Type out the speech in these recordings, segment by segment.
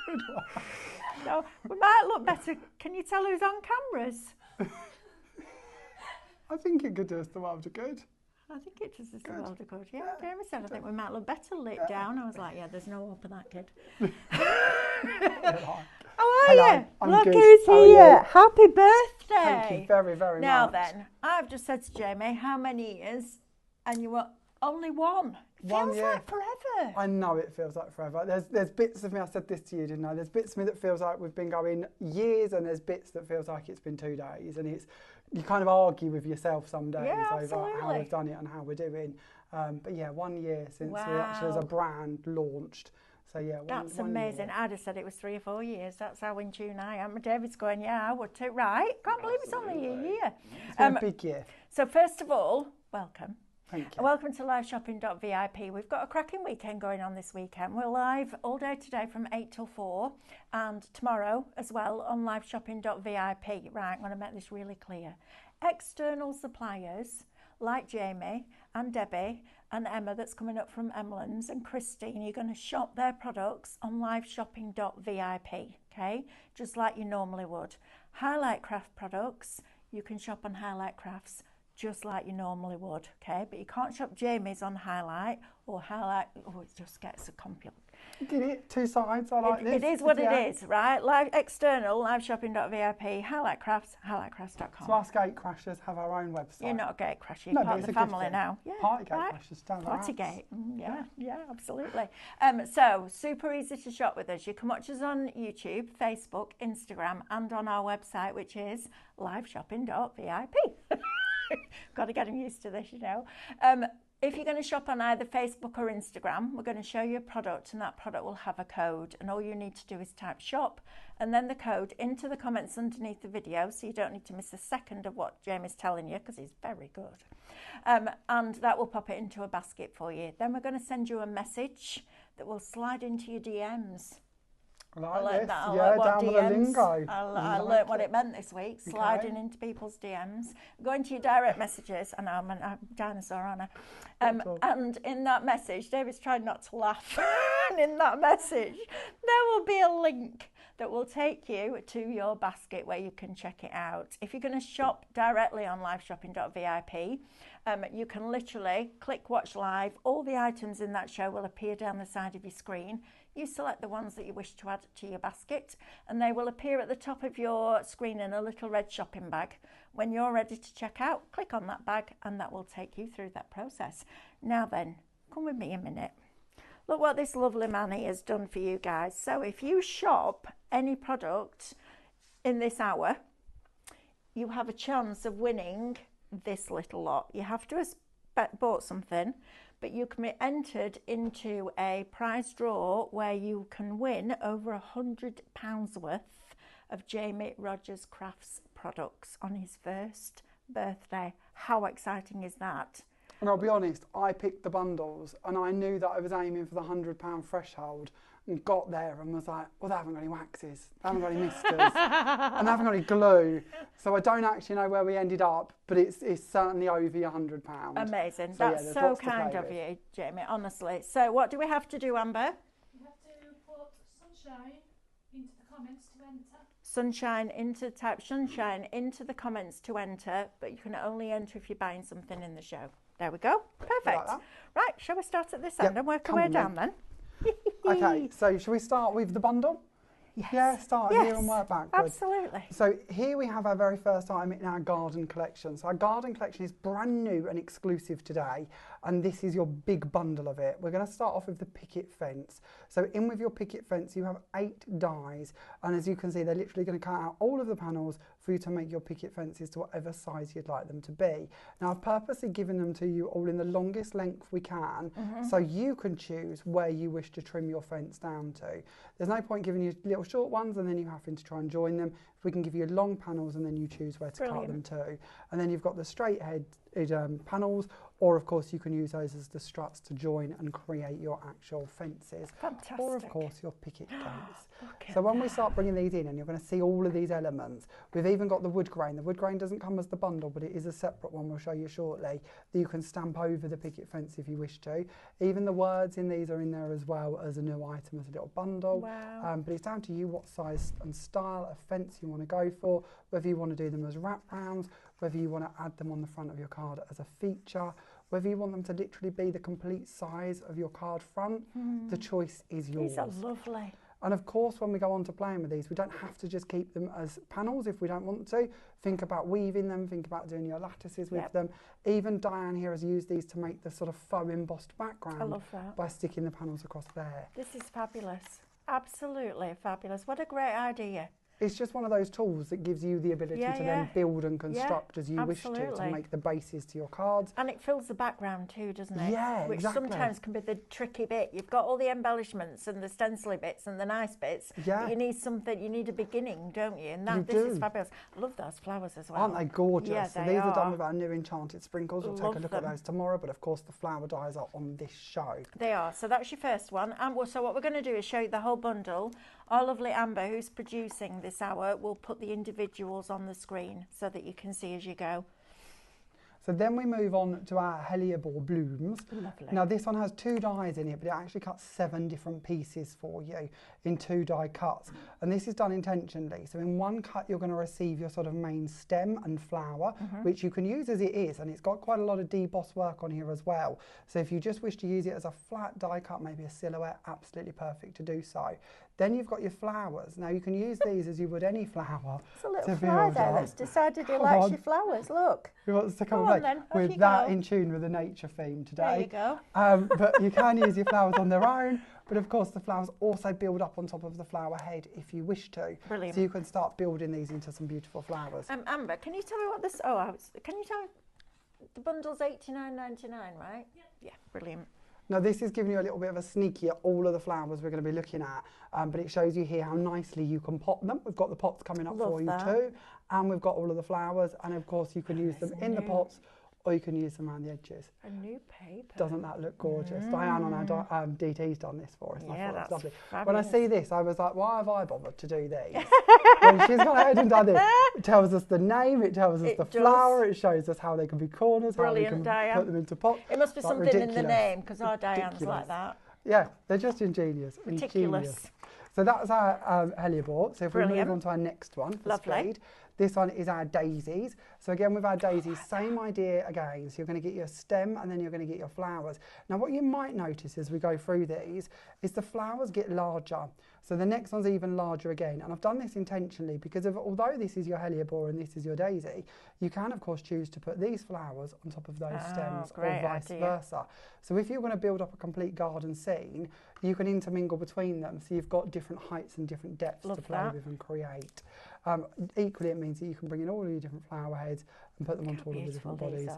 Good one. No, we might look better. Can you tell who's on cameras? I think it could do us the world of good. I think it does us the Good. world of good. Yeah, Yeah, Jamie said, I think we might look better lit down. I was like, yeah, there's no hope for that kid. Hello. How are Hello, you? I'm Look good. who's How are here. you? Happy birthday. Thank you very, very Now much. then, I've just said to Jamie, how many years? And you were only one. One Feels year. like forever. I know it feels like forever. There's bits of me, I said this to you, didn't I? There's bits of me that feels like we've been going years, and there's bits that feels like it's been 2 days. And you kind of argue with yourself some days Yeah, over how absolutely. we've done it and how we're doing. But yeah, 1 year since we actually as Wow. a brand launched. So yeah, That's one amazing. year. I'd have said it was 3 or 4 years. That's how in tune I am. David's going, yeah, I would too. Right. Can't believe it's only a year. It's been a big year. So first of all, welcome. Thank you. Welcome to liveshopping.vip. We've got a cracking weekend going on this weekend. We're live all day today from 8 till 4 and tomorrow as well on liveshopping.vip. Right, I'm going to make this really clear. External suppliers like Jamie and Debbie and Emma that's coming up from Emlyn's and Christine, you're going to shop their products on liveshopping.vip, okay? Just like you normally would. Highlight Craft products, you can shop on Highlight Crafts just like you normally would, okay? But you can't shop Jamie's on Highlight or Highlight, oh, it just gets a complicated. Did it? 2 sides, I like this. It is what Yeah. it is, right? Live external, liveshopping.vip, Highlight Crafts, highlightcrafts.com. So us gatecrashers have our own website. You're not a gate crasher, you're No, but part of it's the a good family thing. now. Yeah, Party gate right? crashers, stand their Party outs. gate, yeah, absolutely. So, super easy to shop with us. You can watch us on YouTube, Facebook, Instagram, and on our website, which is liveshopping.vip. Got to get them used to this, you know. If you're going to shop on either Facebook or Instagram, we're going to show you a product and that product will have a code. And all you need to do is type shop and then the code into the comments underneath the video so you don't need to miss a second of what Jamie's telling you because he's very good. And that will pop it into a basket for you. Then we're going to send you a message that will slide into your DMs. I I like like this. that. I Yeah, like what down with the DMs. lingo. I learnt what it meant this week. Sliding Okay. into people's DMs, going to your direct messages. And I'm a dinosaur, aren't I? Cool. And in that message, David's trying not to laugh. And in that message, there will be a link that will take you to your basket where you can check it out. If you're going to shop directly on liveshopping.vip, you can literally click watch live. All the items in that show will appear down the side of your screen. You select the ones that you wish to add to your basket and they will appear at the top of your screen in a little red shopping bag. When you're ready to check out, click on that bag and that will take you through that process. Now then, come with me a minute. Look what this lovely Manny has done for you guys. So if you shop any product in this hour, you have a chance of winning this little lot. You have to have bought something, but you can be entered into a prize draw where you can win over £100 worth of Jamie Rodgers Crafts products on his first birthday. How exciting is that? And I'll be honest, I picked the bundles and I knew that I was aiming for the £100 threshold and got there and was like, well, they haven't got any waxes, they haven't got any misters, and they haven't got any glue. So I don't actually know where we ended up, but it's certainly over £100. Amazing. So, That's yeah, there's so lots to kind play of with. you, Jamie, honestly. So what do we have to do, Amber? You have to put sunshine into the comments to enter. Type sunshine into the comments to enter, but you can only enter if you're buying something in the show. There we go. Perfect. that. Right, shall we start at this Yep, end and work our come way on down then. then? Okay, so shall we start with the bundle? Yes. Yeah, start here and work backwards. Absolutely. So here we have our very first item in our garden collection. So our garden collection is brand new and exclusive today, and this is your big bundle of it. We're going to start off with the picket fence. So in with your picket fence you have 8 dies, and as you can see they're literally going to cut out all of the panels for you to make your picket fences to whatever size you'd like them to be. Now I've purposely given them to you all in the longest length we can, so you can choose where you wish to trim your fence down to. There's no point giving you little short ones and then you having to try and join them. If we can give you long panels and then you choose where to cut them to. And then you've got the straight panels, or of course you can use those as the struts to join and create your actual fences. Fantastic. Or of course your picket gates. Look So at when we that. start bringing these in, and you're going to see all of these elements, we've even got the wood grain. The wood grain doesn't come as the bundle, but it is a separate one we'll show you shortly, that you can stamp over the picket fence if you wish to. Even the words in these are in there as well as a new item, as a little bundle. Wow. But it's down to you what size and style of fence you want to go for, whether you want to do them as wrap rounds, whether you want to add them on the front of your card as a feature, whether you want them to literally be the complete size of your card front. The choice is yours. These are lovely. And of course, when we go on to playing with these, we don't have to just keep them as panels if we don't want to. Think about weaving them, think about doing your lattices with them. Even Diane here has used these to make the sort of faux embossed background. I love that. By sticking the panels across there. This is fabulous. Absolutely fabulous. What a great idea. It's just one of those tools that gives you the ability to then build and construct as you wish to make the bases to your cards. And it fills the background too, doesn't it? Yeah, Which exactly. sometimes can be the tricky bit. You've got all the embellishments and the stencily bits and the nice bits. Yeah. But you need something, you need a beginning, don't you? And that, this is fabulous. I love those flowers as well. Aren't they gorgeous? Yeah, so they these are done are. with our new enchanted sprinkles. We'll take a look at those tomorrow, but of course the flower dies are on this show. They are. So that's your first one. And so what we're going to do is show you the whole bundle. Our lovely Amber, who's producing this hour, will put the individuals on the screen so that you can see as you go. So then we move on to our hellebore blooms. Lovely. Now this one has 2 dies in it, but it actually cuts 7 different pieces for you in 2 die cuts. And this is done intentionally. So in one cut, you're going to receive your sort of main stem and flower, which you can use as it is. And it's got quite a lot of deboss work on here as well. So if you just wish to use it as a flat die cut, maybe a silhouette, absolutely perfect to do so. Then you've got your flowers. Now you can use these as you would any flower. It's a little fly there that's decided he likes your flowers. Look. Who wants to come Go and on play then, off with you that go. in tune with the nature theme today? There you go. But you can use your flowers on their own. But of course, the flowers also build up on top of the flower head if you wish to. Brilliant. So you can start building these into some beautiful flowers. Amber, can you tell me what this? Can you tell me the bundle's $89.99, right? Yeah, brilliant. Now this is giving you a little bit of a sneaky at all of the flowers we're going to be looking at, but it shows you here how nicely you can pot them. We've got the pots coming up for you too, and we've got all of the flowers, and of course you can use them in the pots, or you can use them around the edges. A new paper. Doesn't that look gorgeous? Diane on our DT's done this for us. And Yeah, I thought it was lovely. fabulous. When I see this, I was like, why have I bothered to do these? When she's gone ahead and done this, it tells us the name, it tells us the flower, it shows us how they can be corners, Brilliant, how we can Diane. put them into pots. It must be Like, something in the ridiculous. name, because our Diane's Ridiculous. like that. Yeah, they're just ingenious. Ridiculous. Ingenious. So that's our hellebore. So if we Brilliant. move on to our next one for Lovely. speed. This one is our daisies. So again, with our daisies, same idea again. So you're going to get your stem and then you're going to get your flowers. Now what you might notice as we go through these is the flowers get larger. So the next one's even larger again. And I've done this intentionally because although this is your hellebore and this is your daisy, you can of course choose to put these flowers on top of those stems or vice versa. So if you're going to build up a complete garden scene, you can intermingle between them. So you've got different heights and different depths to play with and create. Equally, it means that you can bring in all of your different flower heads and put them onto all of the different bodies.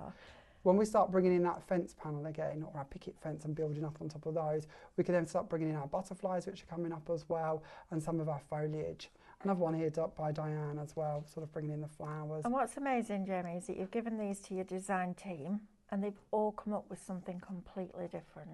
When we start bringing in that fence panel again, or our picket fence, and building up on top of those, we can then start bringing in our butterflies, which are coming up as well, and some of our foliage. Another one here up by Diane as well, sort of bringing in the flowers. And what's amazing, Jamie, is that you've given these to your design team, and they've all come up with something completely different.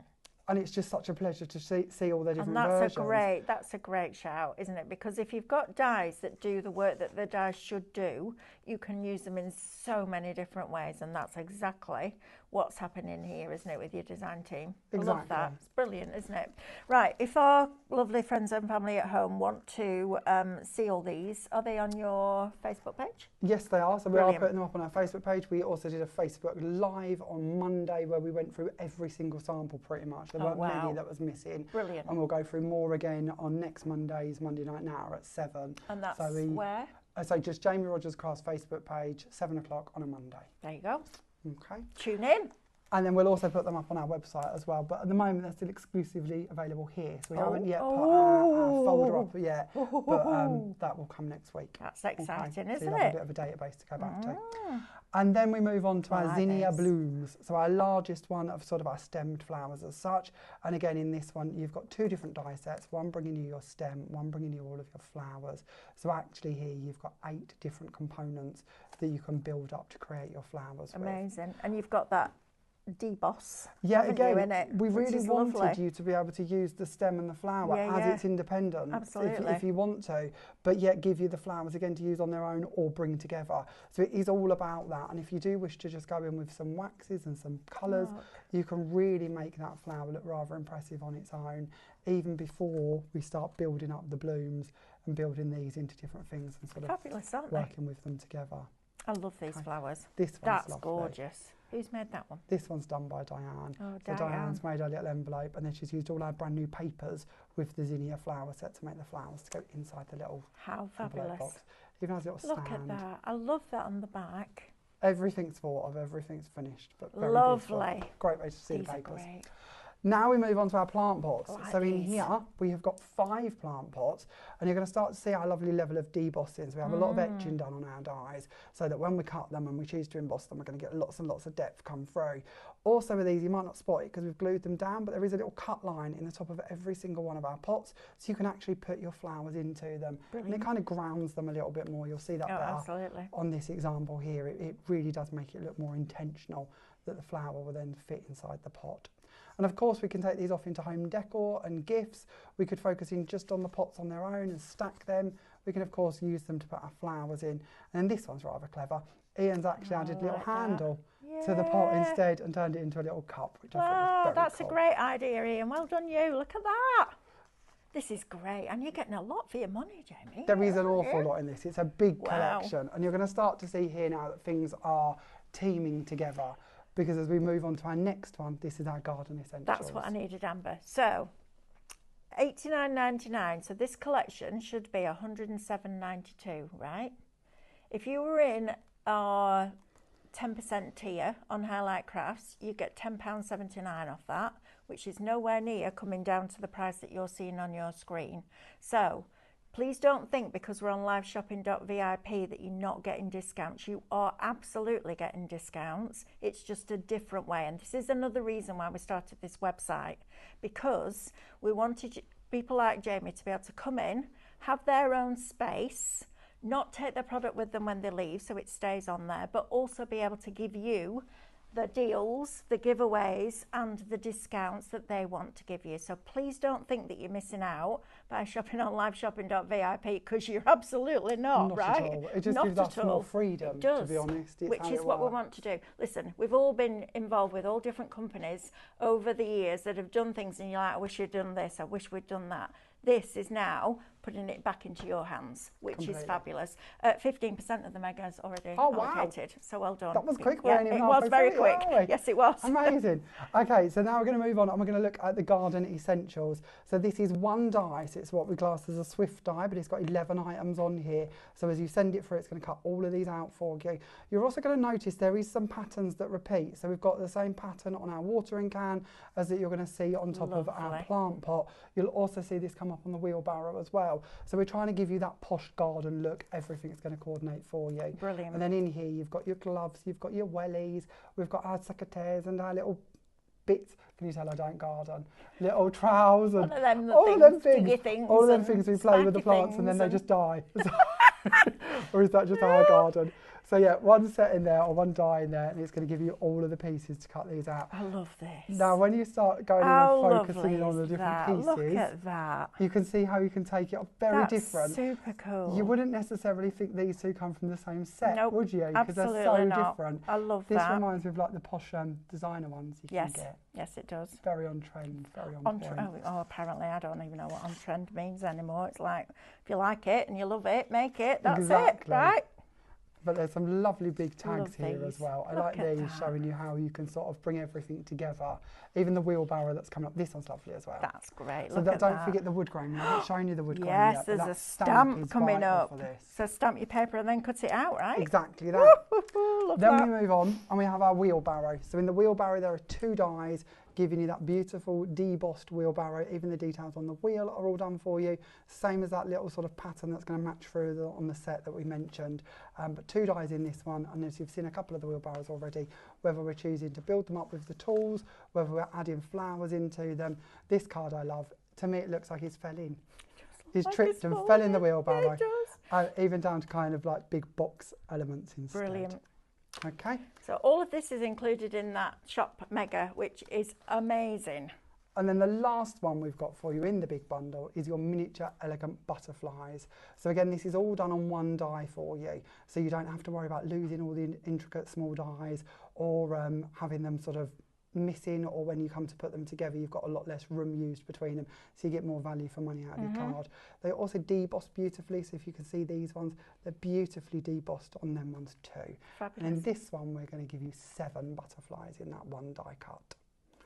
And it's just such a pleasure to see all the different and versions. That's a great shout, isn't it? Because if you've got dies that do the work that the dies should do, you can use them in so many different ways, and that's exactly what's happening here, isn't it, with your design team? Exactly. I love that. It's brilliant, isn't it? Right, if our lovely friends and family at home want to see all these, are they on your Facebook page? Yes, they are. So we Brilliant. are putting them up on our Facebook page. We also did a Facebook Live on Monday where we went through every single sample pretty much. There weren't many that was missing. Brilliant. And we'll go through more again on next Monday's Monday Night Now at 7. And that's so where? So just Jamie Rodgers Crafts Facebook page, 7 o'clock on a Monday. There you go. Okay. Tune in. And then we'll also put them up on our website as well. But at the moment, they're still exclusively available here. So we haven't yet put our folder proper yet, but that will come next week. That's exciting, So isn't you'll have it? a bit of a database to go back to. And then we move on to our zinnia blooms, so our largest one of sort of our stemmed flowers as such. And again, in this one, you've got two different die sets, one bringing you your stem, one bringing you all of your flowers. So actually here you've got 8 different components that you can build up to create your flowers with. Amazing. And you've got that deboss, Yeah, haven't again, you, in it, we really which is wanted lovely. you to be able to use the stem and the flower as it's independent, Absolutely. if you want to, but yet give you the flowers again to use on their own or bring together. So it is all about that. And if you do wish to just go in with some waxes and some colours, you can really make that flower look rather impressive on its own, even before we start building up the blooms and building these into different things and sort of Fabulous, aren't they? working with them together. I love these flowers. This one's That's lovely. gorgeous. Who's made that one? This one's done by Diane. Oh, So Diane. Diane's made a little envelope, and then she's used all our brand new papers with the zinnia flower set to make the flowers to go inside the little How envelope fabulous. box. Even has a little Look stand. at that. I love that on the back. Everything's thought of, everything's finished, but very Lovely. beautiful. Great way to see These the are papers. great. Now we move on to our plant pots. I like So in these. here we have got 5 plant pots, and you're going to start to see our lovely level of debossing. So we have a lot of etching done on our dies, so that when we cut them and we choose to emboss them, we're going to get lots and lots of depth come through. Also with these, you might not spot it because we've glued them down, but there is a little cut line in the top of every single one of our pots, so you can actually put your flowers into them. Brilliant. And it kind of grounds them a little bit more. You'll see that better Absolutely. on this example here. It really does make it look more intentional, that the flower will then fit inside the pot. And of course we can take these off into home decor and gifts. We could focus in just on the pots on their own and stack them. We can of course use them to put our flowers in. And then this one's rather clever. Ian's actually added a little handle to the pot instead and turned it into a little cup, which I thought was very that's cool. a great idea, Ian. Well done you. Look at that. This is great. And you're getting a lot for your money, Jamie. There is an awful lot in this. It's a big Wow. collection. And you're going to start to see here now that things are teaming together. Because as we move on to our next one, this is our garden essentials. That's what I needed, Amber. So, $89.99. So this collection should be $107.92, right? If you were in our 10% tier on Highlight Crafts, you get £10.79 off that, which is nowhere near coming down to the price that you're seeing on your screen. So please don't think because we're on liveshopping.vip that you're not getting discounts. You are absolutely getting discounts. It's just a different way. And this is another reason why we started this website, because we wanted people like Jamie to be able to come in, have their own space, not take their product with them when they leave so it stays on there, but also be able to give you the deals, the giveaways and the discounts that they want to give you. So please don't think that you're missing out by shopping on liveshopping.vip, because you're absolutely not, right? At all. It just Not gives us at more all. freedom, It does, to be honest. It's which how is it what we works. want to do. Listen, we've all been involved with all different companies over the years that have done things and you're like, I wish you'd done this, I wish we'd done that. This is now putting it back into your hands, which Completely. is fabulous. 15% of the mega's already Oh, wow. allocated, so well done. That was quick. We Yeah, ain't even it was halfway very through yet, quick. are we? Yes, it was. Amazing. Okay, so now we're going to move on and we're going to look at the garden essentials. So this is one die, so it's what we class as a Swift die, but it's got 11 items on here. So as you send it through, it's going to cut all of these out for you. You're also going to notice there is some patterns that repeat. So we've got the same pattern on our watering can as that you're going to see on top of our Lovely. plant pot. You'll also see this come up on the wheelbarrow as well. So we're trying to give you that posh garden look. Everything's going to coordinate for you. Brilliant. And then in here you've got your gloves, you've got your wellies, we've got our secateurs and our little bits. Can you tell I don't garden? Little trowels and One of them all of them things, things. sticky things All of them and things we play with the spiky plants and then they things just die. Or is that just our garden? So yeah, one set in there or one die in there, and it's going to give you all of the pieces to cut these out. I love this. Now, when you start going in How and focusing lovely in on the is different that? pieces, Look at that. you can see how you can take it very That's different. super cool. You wouldn't necessarily think these two come from the same set, Nope, would you? Because they're so absolutely not. different. I love This that. reminds me of like the posh designer ones you Yes, can get. yes, it does. Very on trend, very on point. Oh, apparently I don't even know what on trend means anymore. It's like, if you like it and you love it, make it. That's Exactly. it, right? But there's some lovely big tags Love here these. as well. I Look like at these that. showing you how you can sort of bring everything together. Even the wheelbarrow that's coming up, this one's lovely as well. That's great. So Look that, at don't that. forget the wood grain. We haven't shown you the wood grain Yes, yet. but there's that a is stamp coming vital up. for this. So stamp your paper and then cut it out, right? Exactly that. Love Then that. we move on and we have our wheelbarrow. So in the wheelbarrow there are two dies giving you that beautiful debossed wheelbarrow. Even the details on the wheel are all done for you. Same as that little sort of pattern that's going to match through on the set that we mentioned. But 2 dies in this one, and as you've seen a couple of the wheelbarrows already, whether we're choosing to build them up with the tools, whether we're adding flowers into them. This card I love. To me, it looks like he's fell in. He's like tripped and fell in the wheelbarrow. Yeah, it does. Even down to kind of like big box elements instead. Brilliant. Okay. So all of this is included in that Shop Mega, which is amazing. And then the last one we've got for you in the big bundle is your miniature elegant butterflies. So again, this is all done on 1 die for you. So you don't have to worry about losing all the intricate small dies or having them sort of missing, or when you come to put them together you've got a lot less room used between them, so you get more value for money out of your card. They also deboss beautifully, so if you can see these ones, they're beautifully debossed on them ones too. Fabulous. And in this one we're going to give you 7 butterflies in that 1 die cut.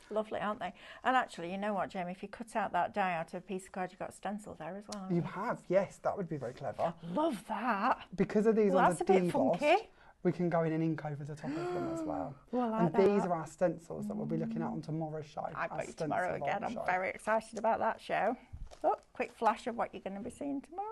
Lovely, aren't they? And actually, you know what, Jamie, if you cut out that die out of a piece of card, you've got a stencil there as well. You have, yes, that would be very clever. Love that. Because of these ones That's are a bit debossed, funky. we can go in and ink over the top of them as well. Well, I like and these that. are our stencils that we'll be looking at on tomorrow's show. I our bet you tomorrow stencil again. I'm show. very excited about that show. Oh, quick flash of what you're going to be seeing tomorrow.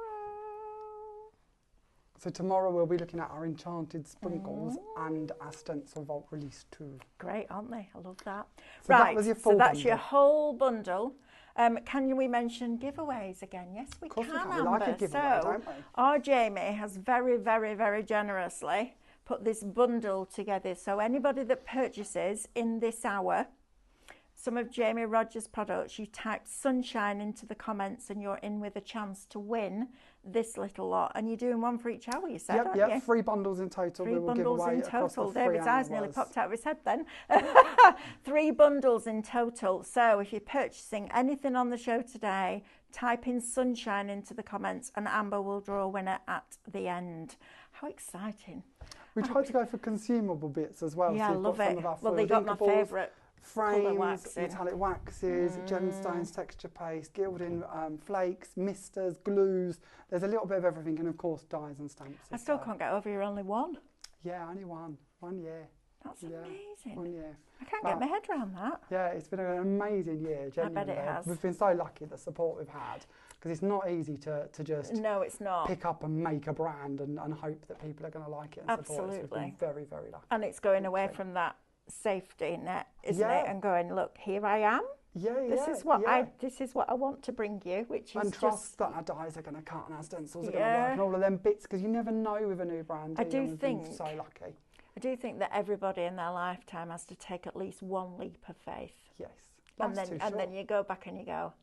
So tomorrow we'll be looking at our enchanted sprinkles and our stencil vault release 2. Great, aren't they? I love that. So right, that was your full so that's bundle. your whole bundle. Can we mention giveaways again? Yes, we Of course can, we like a Amber. giveaway, So don't we? our Jamie has very, very, very generously put this bundle together. So anybody that purchases in this hour some of Jamie Rodgers' products, you type sunshine into the comments and you're in with a chance to win this little lot. And you're doing one for each hour, you said, aren't you? 3 bundles in total. 3 we will bundles give away in across total. the 3 David's eyes nearly hours. popped out of his head then. 3 bundles in total. So if you're purchasing anything on the show today, type in sunshine into the comments and Amber will draw a winner at the end. How exciting. We tried to go for consumable bits as well. Yeah, so I you've love got some it. of our Well, they foiled got my inkables, favourite colour frames, waxing. metallic waxes, gemstones, texture paste, gilding flakes, misters, glues. There's a little bit of everything, and of course dies and stamps. I still can't get over you're only one. Yeah, only one. 1 year. That's Yeah, amazing. 1 year. I can't get my head around that. Yeah, it's been an amazing year, genuinely. bet it has. We've been so lucky, the support we've had, because it's not easy to just No, it's not. pick up and make a brand and hope that people are going to like it and support it. So we've been very, very lucky. And it's going away from that safety net, isn't it? And going, look, here I am. This is what I want to bring you, which is and trust just that our dies are going to cut and our stencils are going to work and all of them bits, because you never know with a new brand. I do We've think been so lucky. I do think that everybody in their lifetime has to take at least one leap of faith. Yes. And then you go back and you go,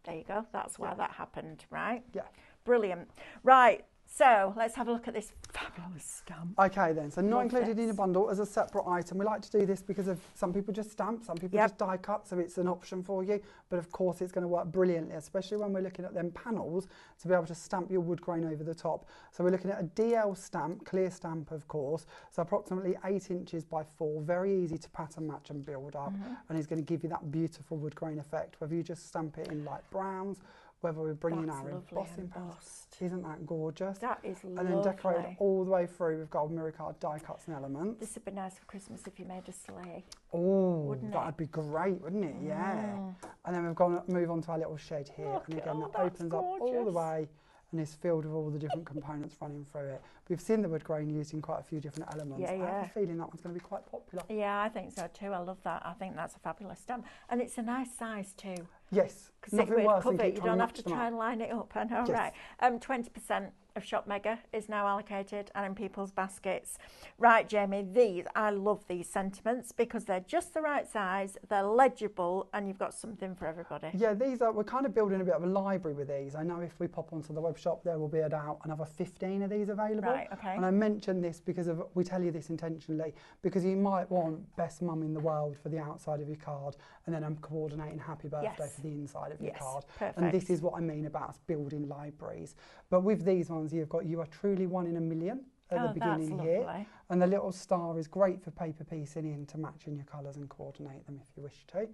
there you go, that's why that happened, right? Yeah. Brilliant. Right, so let's have a look at this fabulous stamp. Okay then, so not Love included in this. your bundle as a separate item. We like to do this because of some people just stamp, some people just die cut, so it's an option for you. But of course it's going to work brilliantly, especially when we're looking at them panels, to be able to stamp your wood grain over the top. So we're looking at a DL stamp, clear stamp of course, so approximately 8 inches by 4, very easy to pattern match and build up, and it's going to give you that beautiful wood grain effect, whether you just stamp it in light browns, whether we're bringing our embossing pans. Isn't that gorgeous? That is lovely. And then decorated all the way through with gold mirror card die cuts and elements. This would be nice for Christmas if you made a sleigh. Oh, that'd be great, wouldn't it? Yeah. And then we've gone move on to our little shed here. And again, that opens up all the way and is filled with all the different components running through it. We've seen the wood grain used in quite a few different elements. I have a feeling that one's going to be quite popular. Yeah, I think so too. I love that. I think that's a fabulous stamp. And it's a nice size too. Yes. Because it would cover it. You don't have to try match and line it up. I know, Yes. right. 20% of Shop Mega is now allocated and in people's baskets. Right, Jamie, I love these sentiments because they're just the right size, they're legible, and you've got something for everybody. Yeah, we're kind of building a bit of a library with these. I know if we pop onto the web shop, there will be about another 15 of these available. Right, okay. And I mention this because we tell you this intentionally, because you might want best mum in the world for the outside of your card, and then I'm coordinating happy birthday for the inside of your card. Perfect. And this is what I mean about us building libraries. But with these ones, you are truly 1 in a million at the beginning here. Lovely. And the little star is great for paper piecing in to match in your colours and coordinate them if you wish to.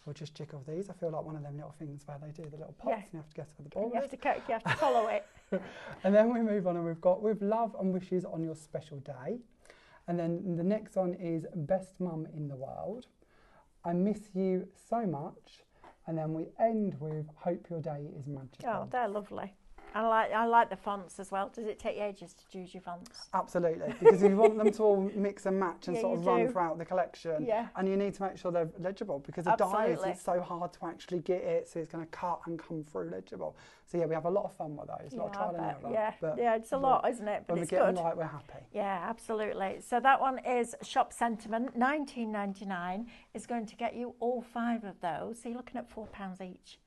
We'll just check off these. I feel like one of them little things where they do the little pops and you have to guess where the ball is. You have to follow it. And then we move on and we've got with love and wishes on your special day. And then the next one is best mum in the world. I miss you so much. And then we end with hope your day is magical. Oh, they're lovely. I like the fonts as well. Does it take you ages to choose your fonts? Absolutely, because you want them to all mix and match and Yeah, sort of you run do. throughout the collection. Yeah. And you need to make sure they're legible, because the dies, Absolutely. it's so hard to actually get it, so it's going to cut and come through legible. So yeah, we have a lot of fun with those, a lot of trial and error. Yeah, but yeah, it's a lot, isn't it? But when we it's get them good. right, we're happy. Yeah, absolutely. So that one is Shop Sentiment, $19.99 is going to get you all 5 of those. So you're looking at £4 each.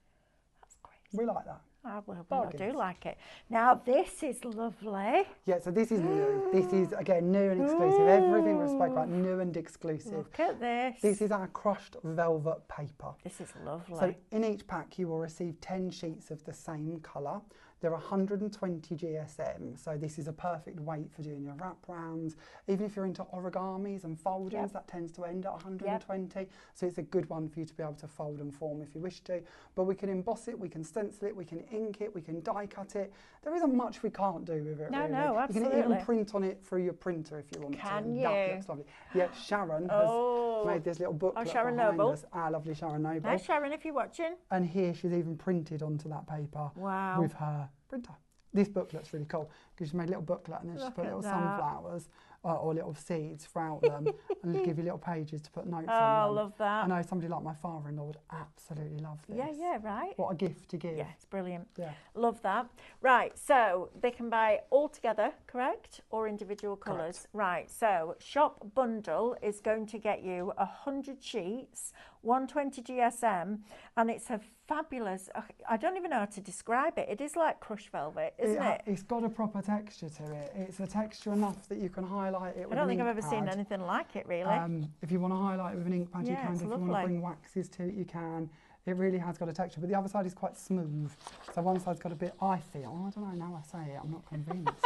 That's crazy. We like that. I will. I Bargains. do like it. Now this is lovely. Yeah, so this is new. This is, again, new and exclusive. Everything we spoke about, new and exclusive. Look at this. This is our crushed velvet paper. This is lovely. So in each pack you will receive 10 sheets of the same colour. They're 120 GSM, so this is a perfect weight for doing your wrap rounds. Even if you're into origamis and folders, Yep. that tends to end at 120. So it's a good one for you to be able to fold and form if you wish to. But we can emboss it, we can stencil it, we can ink it, we can die cut it. There isn't much we can't do with it, No, really. no, You can absolutely. even print on it through your printer if you want to. Can That you? looks lovely. Yeah, Sharon Oh. has made this little booklet Sharon behind Noble. us. Our lovely Sharon Noble. Hi Sharon, if you're watching. And here she's even printed onto that paper Wow. with her printer. This booklet's really cool because she's made a little booklet and then she's Look put at little that. sunflowers or little seeds throughout them and give you little pages to put notes Oh, on I them. love I that. know somebody like my father-in-law would absolutely love this. Yeah, yeah, right. What a gift to give. Yeah, it's brilliant. Yeah. Love that. Right, so they can buy all together, correct? Or individual colours? Right, so Shop Bundle is going to get you 100 sheets, 120 GSM, and it's a fabulous, I don't even know how to describe it. It is like crushed velvet, isn't it? It's got a proper texture to it. It's a texture enough that you can highlight it with I don't an think I've ink ever seen pad. anything like it, really. If you want to highlight it with an ink pad, you Yeah, can. it's If you want lovely. to bring waxes to it, you can. It really has got a texture, but the other side is quite smooth. So one side's got a bit, I feel, I don't know, now I say it, I'm not convinced.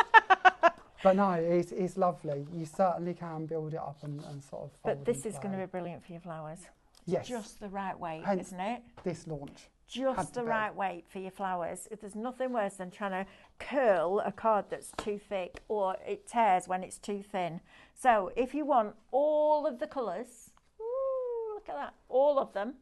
But no, it's lovely. You certainly can build it up and sort of fold But this and is going to play. be brilliant for your flowers. Yes. Just the right weight, Hence isn't it? this launch. Just Had to the be. right weight for your flowers. If there's nothing worse than trying to curl a card that's too thick or it tears when it's too thin. So if you want all of the colours, ooh, look at that, all of them,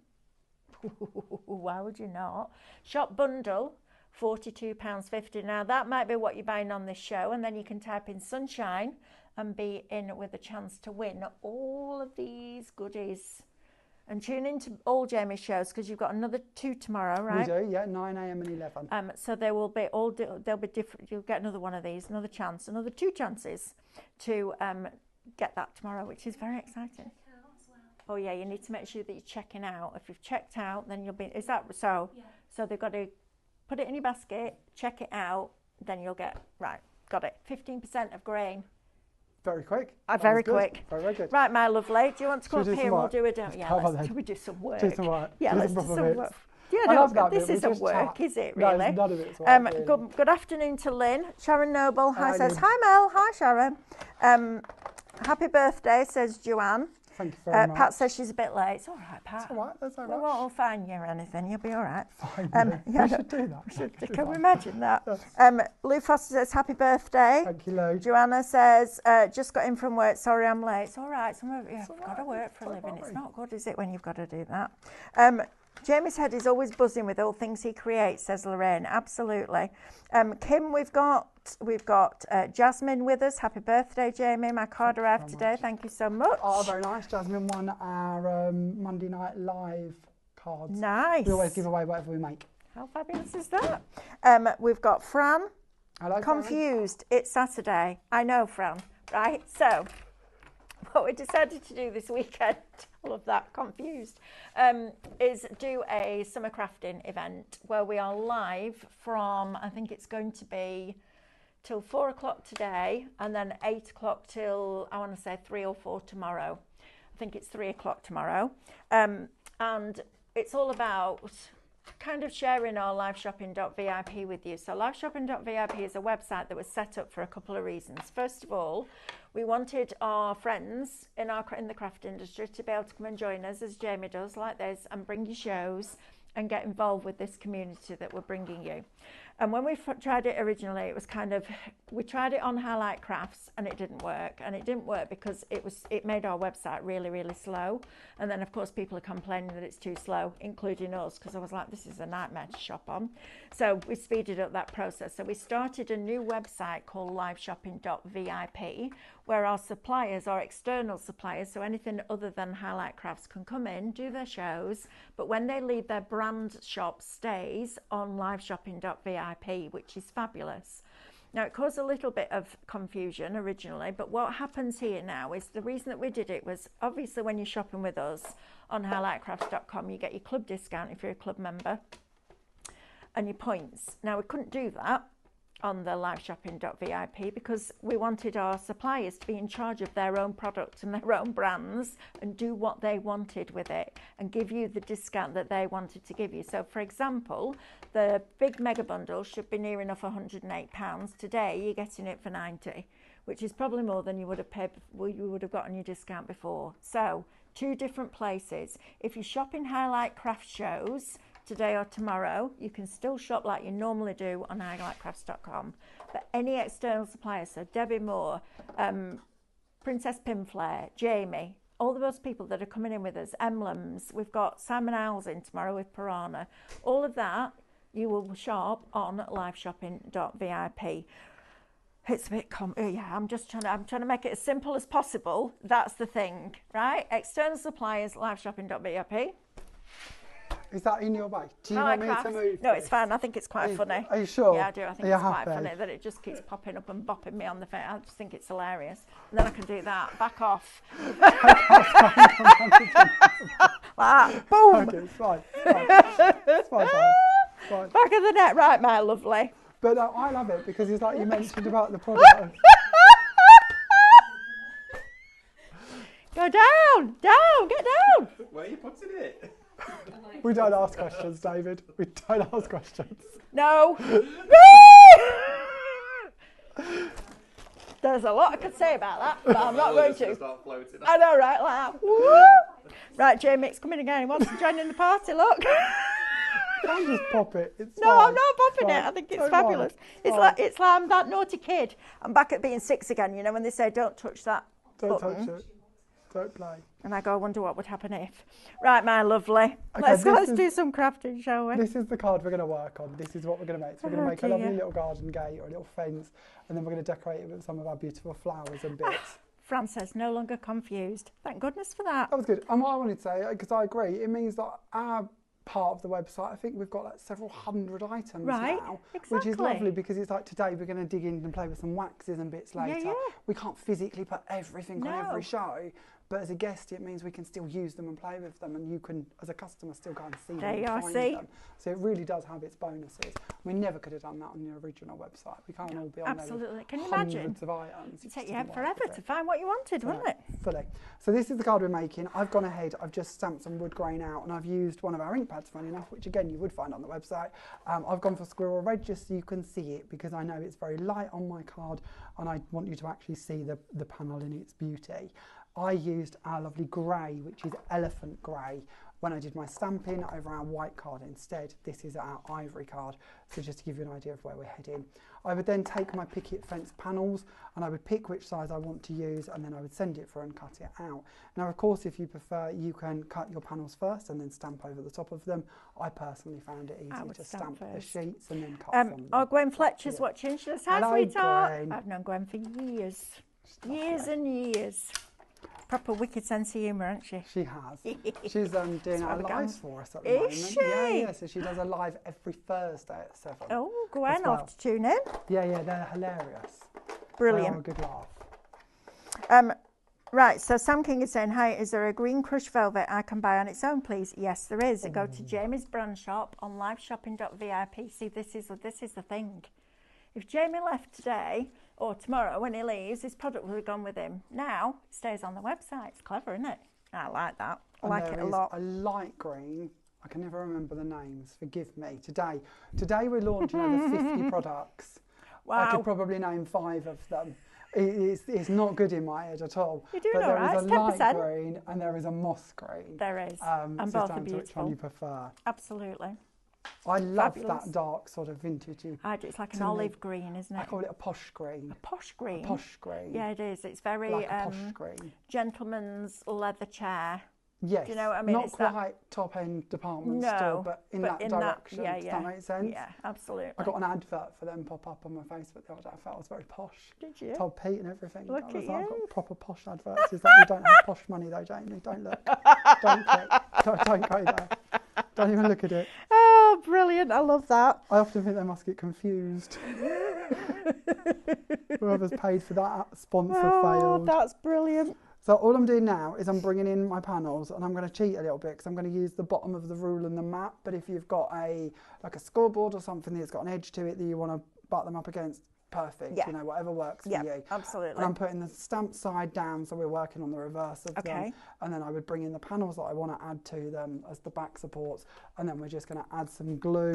why would you not? Shop Bundle, £42.50. Now that might be what you're buying on this show, and then you can type in sunshine and be in with a chance to win all of these goodies. And tune into all Jamie's shows because you've got another 2 tomorrow, right? We do, yeah, 9 a.m. and 11. So there will be they'll be different. You'll get another one of these, another chance, another 2 chances to get that tomorrow, which is very exciting. Oh yeah, you need to make sure that you're checking out. If you've checked out, then you'll be. Is that so? Yeah. So they've got to put it in your basket, check it out, then you'll get right. Got it. 15% of grain. Very quick. Very That was good. quick. Very, very good. Right, my lovely. Do you want to come Should we up do here? some We'll work? do it. Yeah, Come on let's then. we do some work. Do some work. Yeah, Do let's some do proper some bits. work. Yeah, I no, love that this bit. We isn't just work, chat. is it? No, Really? none of it's work, really. Good afternoon to Lynn. Sharon Noble. Hi, Hi, says Lynn. hi Mel. Hi Sharon. Happy birthday, says Joanne. Thank you very much. Pat says she's a bit late. It's all right, Pat. It's all right, that's all We right. won't fine you or anything. You'll be all right. Fine, yeah, we should do that. We should do Can we that. imagine that? Yes. Lou Foster says happy birthday. Thank you, Lou. Joanna says, just got in from work. Sorry, I'm late. It's all right. Some of you have all got to right. work for a Don't living. It's worry. not good, is it, when you've got to do that? Jamie's head is always buzzing with all things he creates, says Lorraine. Absolutely. Kim, we've got Jasmine with us. Happy birthday, Jamie. My card arrived today. Thank you so much. Oh, very nice. Jasmine won our Monday Night Live cards. Nice. We always give away whatever we make. How fabulous is that? We've got Fran. Hello, Fran. Confused. It's Saturday. I know, Fran. Right? So, what we decided to do this weekend, all of that, confused, is do a summer crafting event where we are live from, I think it's going to be till 4 o'clock today, and then 8 o'clock till, I want to say 3 or 4 tomorrow. I think it's 3 o'clock tomorrow. And it's all about kind of sharing our liveshopping.vip with you. So liveshopping.vip is a website that was set up for a couple of reasons. First of all, we wanted our friends in the craft industry to be able to come and join us, as Jamie does, like this, and bring you shows and get involved with this community that we're bringing you. And when we tried it originally, it was kind of, we tried it on Highlight Crafts and it didn't work. And it didn't work because it made our website really, really slow. And then of course people are complaining that it's too slow, including us, because I was like, this is a nightmare to shop on. So we speeded up that process. So we started a new website called liveshopping.vip, where our suppliers, our external suppliers, so anything other than Highlight Crafts, can come in, do their shows, but when they leave, their brand shop stays on liveshopping.vip, which is fabulous. Now, it caused a little bit of confusion originally, but what happens here now is the reason that we did it was obviously when you're shopping with us on highlightcrafts.com, you get your club discount if you're a club member and your points. Now, we couldn't do that on the liveshopping.vip because we wanted our suppliers to be in charge of their own products and their own brands and do what they wanted with it and give you the discount that they wanted to give you. So for example, the big mega bundle should be near enough £108. Today you're getting it for 90, which is probably more than you would have paid, you would have gotten your discount before. So 2 different places. If you shop in Highlight Craft shows today or tomorrow, you can still shop like you normally do on highlightcrafts.com. But any external suppliers, so Debbie Moore, Princess Pinflare, Jamie, all of those people that are coming in with us, Emblems, we've got Simon Owls in tomorrow with Piranha, all of that you will shop on liveshopping.vip. It's a bit I'm trying to make it as simple as possible. That's the thing, right? External suppliers, liveshopping.vip. Is that in your way? Do you want me to move? No, it's fine. I think it's quite funny. Are you sure? Yeah, I do. I think it's quite funny that it just keeps popping up and bopping me on the face. I just think it's hilarious. And then I can do that. Back off. Like that. Boom. Okay, it's fine. It's fine. Back of the net. Right, my lovely. But I love it because it's like you mentioned about the product. Go down, get down. Where are you putting it? We don't ask questions, David. We don't ask questions. No. There's a lot I could say about that, but I'm not going to. Start floating. I know, right? Like that. Right, Jamie, it's coming again. He wants to join in the party, look. Don't just pop it. It's No, fine. I'm not popping it. I think it's fabulous. It's like I'm that naughty kid. I'm back at being 6 again, you know, when they say don't touch that Don't touch it. Don't play. And I go, I wonder what would happen if. Right, my lovely. Okay, Let's do some crafting, shall we? This is the card we're going to work on. This is what we're going to make. So we're going to make a lovely little garden gate or a little fence, and then we're going to decorate it with some of our beautiful flowers and bits. Fran says, no longer confused. Thank goodness for that. That was good. And what I wanted to say, because I agree, it means that our part of the website, I think we've got like several hundred items now, exactly. which is lovely because it's like today we're going to dig in and play with some waxes and bits later. Yeah. We can't physically put everything on every show, but as a guest it means we can still use them and play with them, and you can, as a customer, still go and see them and find them. So it really does have its bonuses. We never could have done that on the original website. We can't all be on there with Can you hundreds imagine? of items. It'd take you forever to find what you wanted, wouldn't it? Fully. So this is the card we're making. I've gone ahead, I've just stamped some wood grain out, and I've used one of our ink pads, funny enough, which again you would find on the website. I've gone for squirrel red just so you can see it, because I know it's very light on my card and I want you to actually see the panel in its beauty. I used our lovely grey, which is elephant grey, when I did my stamping over our white card instead. This is our ivory card, so just to give you an idea of where we're heading. I would then take my picket fence panels and I would pick which size I want to use, and then I would send it through and cut it out. Now of course, if you prefer, you can cut your panels first and then stamp over the top of them. I personally found it easy to stamp the sheets and then cut from them. Oh, Gwen Fletcher's watching. She says, hi, Hello, sweetheart. Gwen. I've known Gwen for years. Years and years. Proper wicked sense of humour, hasn't she? She has. She's doing our lives for us at the moment. Is she? Yeah, so she does a live every Thursday at 7. Oh, Gwen, I'll have to tune in. Yeah, they're hilarious. Brilliant. They are a good laugh. Right, so Sam King is saying, hi, is there a green crushed velvet I can buy on its own, please? Yes, there is. Go to Jamie's brand shop on liveshopping.vip. See, this is the thing. If Jamie left today or tomorrow when he leaves, his product will have gone with him. Now, it stays on the website. It's clever, isn't it? I like that. I like it a lot. A light green. I can never remember the names. Forgive me. Today we're launching over 50 products. Wow. I could probably name 5 of them. It's not good in my head at all. You're doing but all right. There is It's a 10%. light green and there is a moss green. There is. So And both are down to which one beautiful. you prefer. Absolutely. I love Fabulous. that dark sort of vintagey. I do. It's like an To me, olive green, isn't it? I call it a posh green. A posh green. A posh green. Yeah, it is. It's very Like a posh green. gentleman's leather chair. Yes. Do you know what I mean? Not It's quite top end department No, store, but in that direction. yeah, Does yeah. that make sense? Yeah, absolutely. I got an advert for them pop up on my Facebook the other day. I felt I was very posh. Did you? Told Pete and everything. Look I at was like, I've you. got proper posh adverts. Is that you don't have posh money though, Jamie? Don't look. Don't click. Don't go there. Don't even look at it. Oh, brilliant. I love that. I often think they must get confused. Whoever's paid for that sponsor failed. That's brilliant. So all I'm doing now is I'm bringing in my panels, and I'm going to cheat a little bit because I'm going to use the bottom of the rule and the mat. But if you've got like a scoreboard or something that's got an edge to it that you want to butt them up against, perfect. Yeah. You know, whatever works for Yeah, you. absolutely. And I'm putting the stamp side down, so we're working on the reverse of Okay. them. And then I would bring in the panels that I want to add to them as the back supports, and then we're just going to add some glue.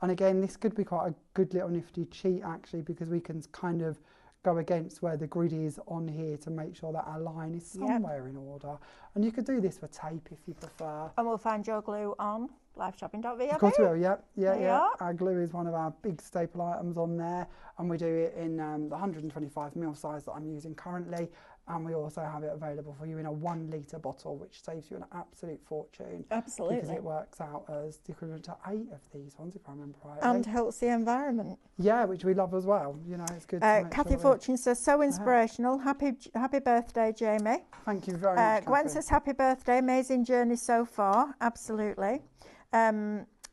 And again, this could be quite a good little nifty cheat actually, because we can kind of go against where the grid is on here to make sure that our line is somewhere in order. And you could do this with tape if you prefer. And we'll find your glue on liveshopping.vip. Of course we will, yeah. Yeah. Our glue is one of our big staple items on there, and we do it in the 125ml size that I'm using currently, and we also have it available for you in a 1 litre bottle, which saves you an absolute fortune. Absolutely. Because it works out as the equivalent to 8 of these ones, if I remember right. And helps the environment. Yeah, which we love as well. You know, it's good to make Kathy sure that Fortune says, so inspirational. Happy birthday, Jamie. Thank you very much, Gwen Kathy. says, happy birthday. Amazing journey so far. Absolutely.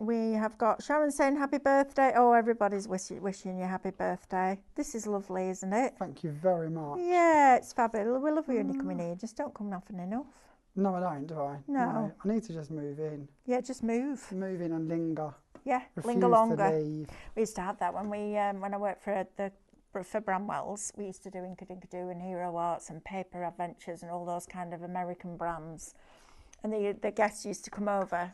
We have got Sharon saying happy birthday. Oh, everybody's wishing you happy birthday. This is lovely, isn't it? Thank you very much. Yeah, it's fabulous. We love you when you come in here. Just don't come often enough. No, I don't, do I? No. I need to just move in. Yeah, just move. Move in and linger. Yeah, Refuse linger longer. to leave. We used to have that when I worked for Bramwell's. We used to do Inkadoo and Hero Arts and Paper Adventures and all those kind of American brands. And the guests used to come over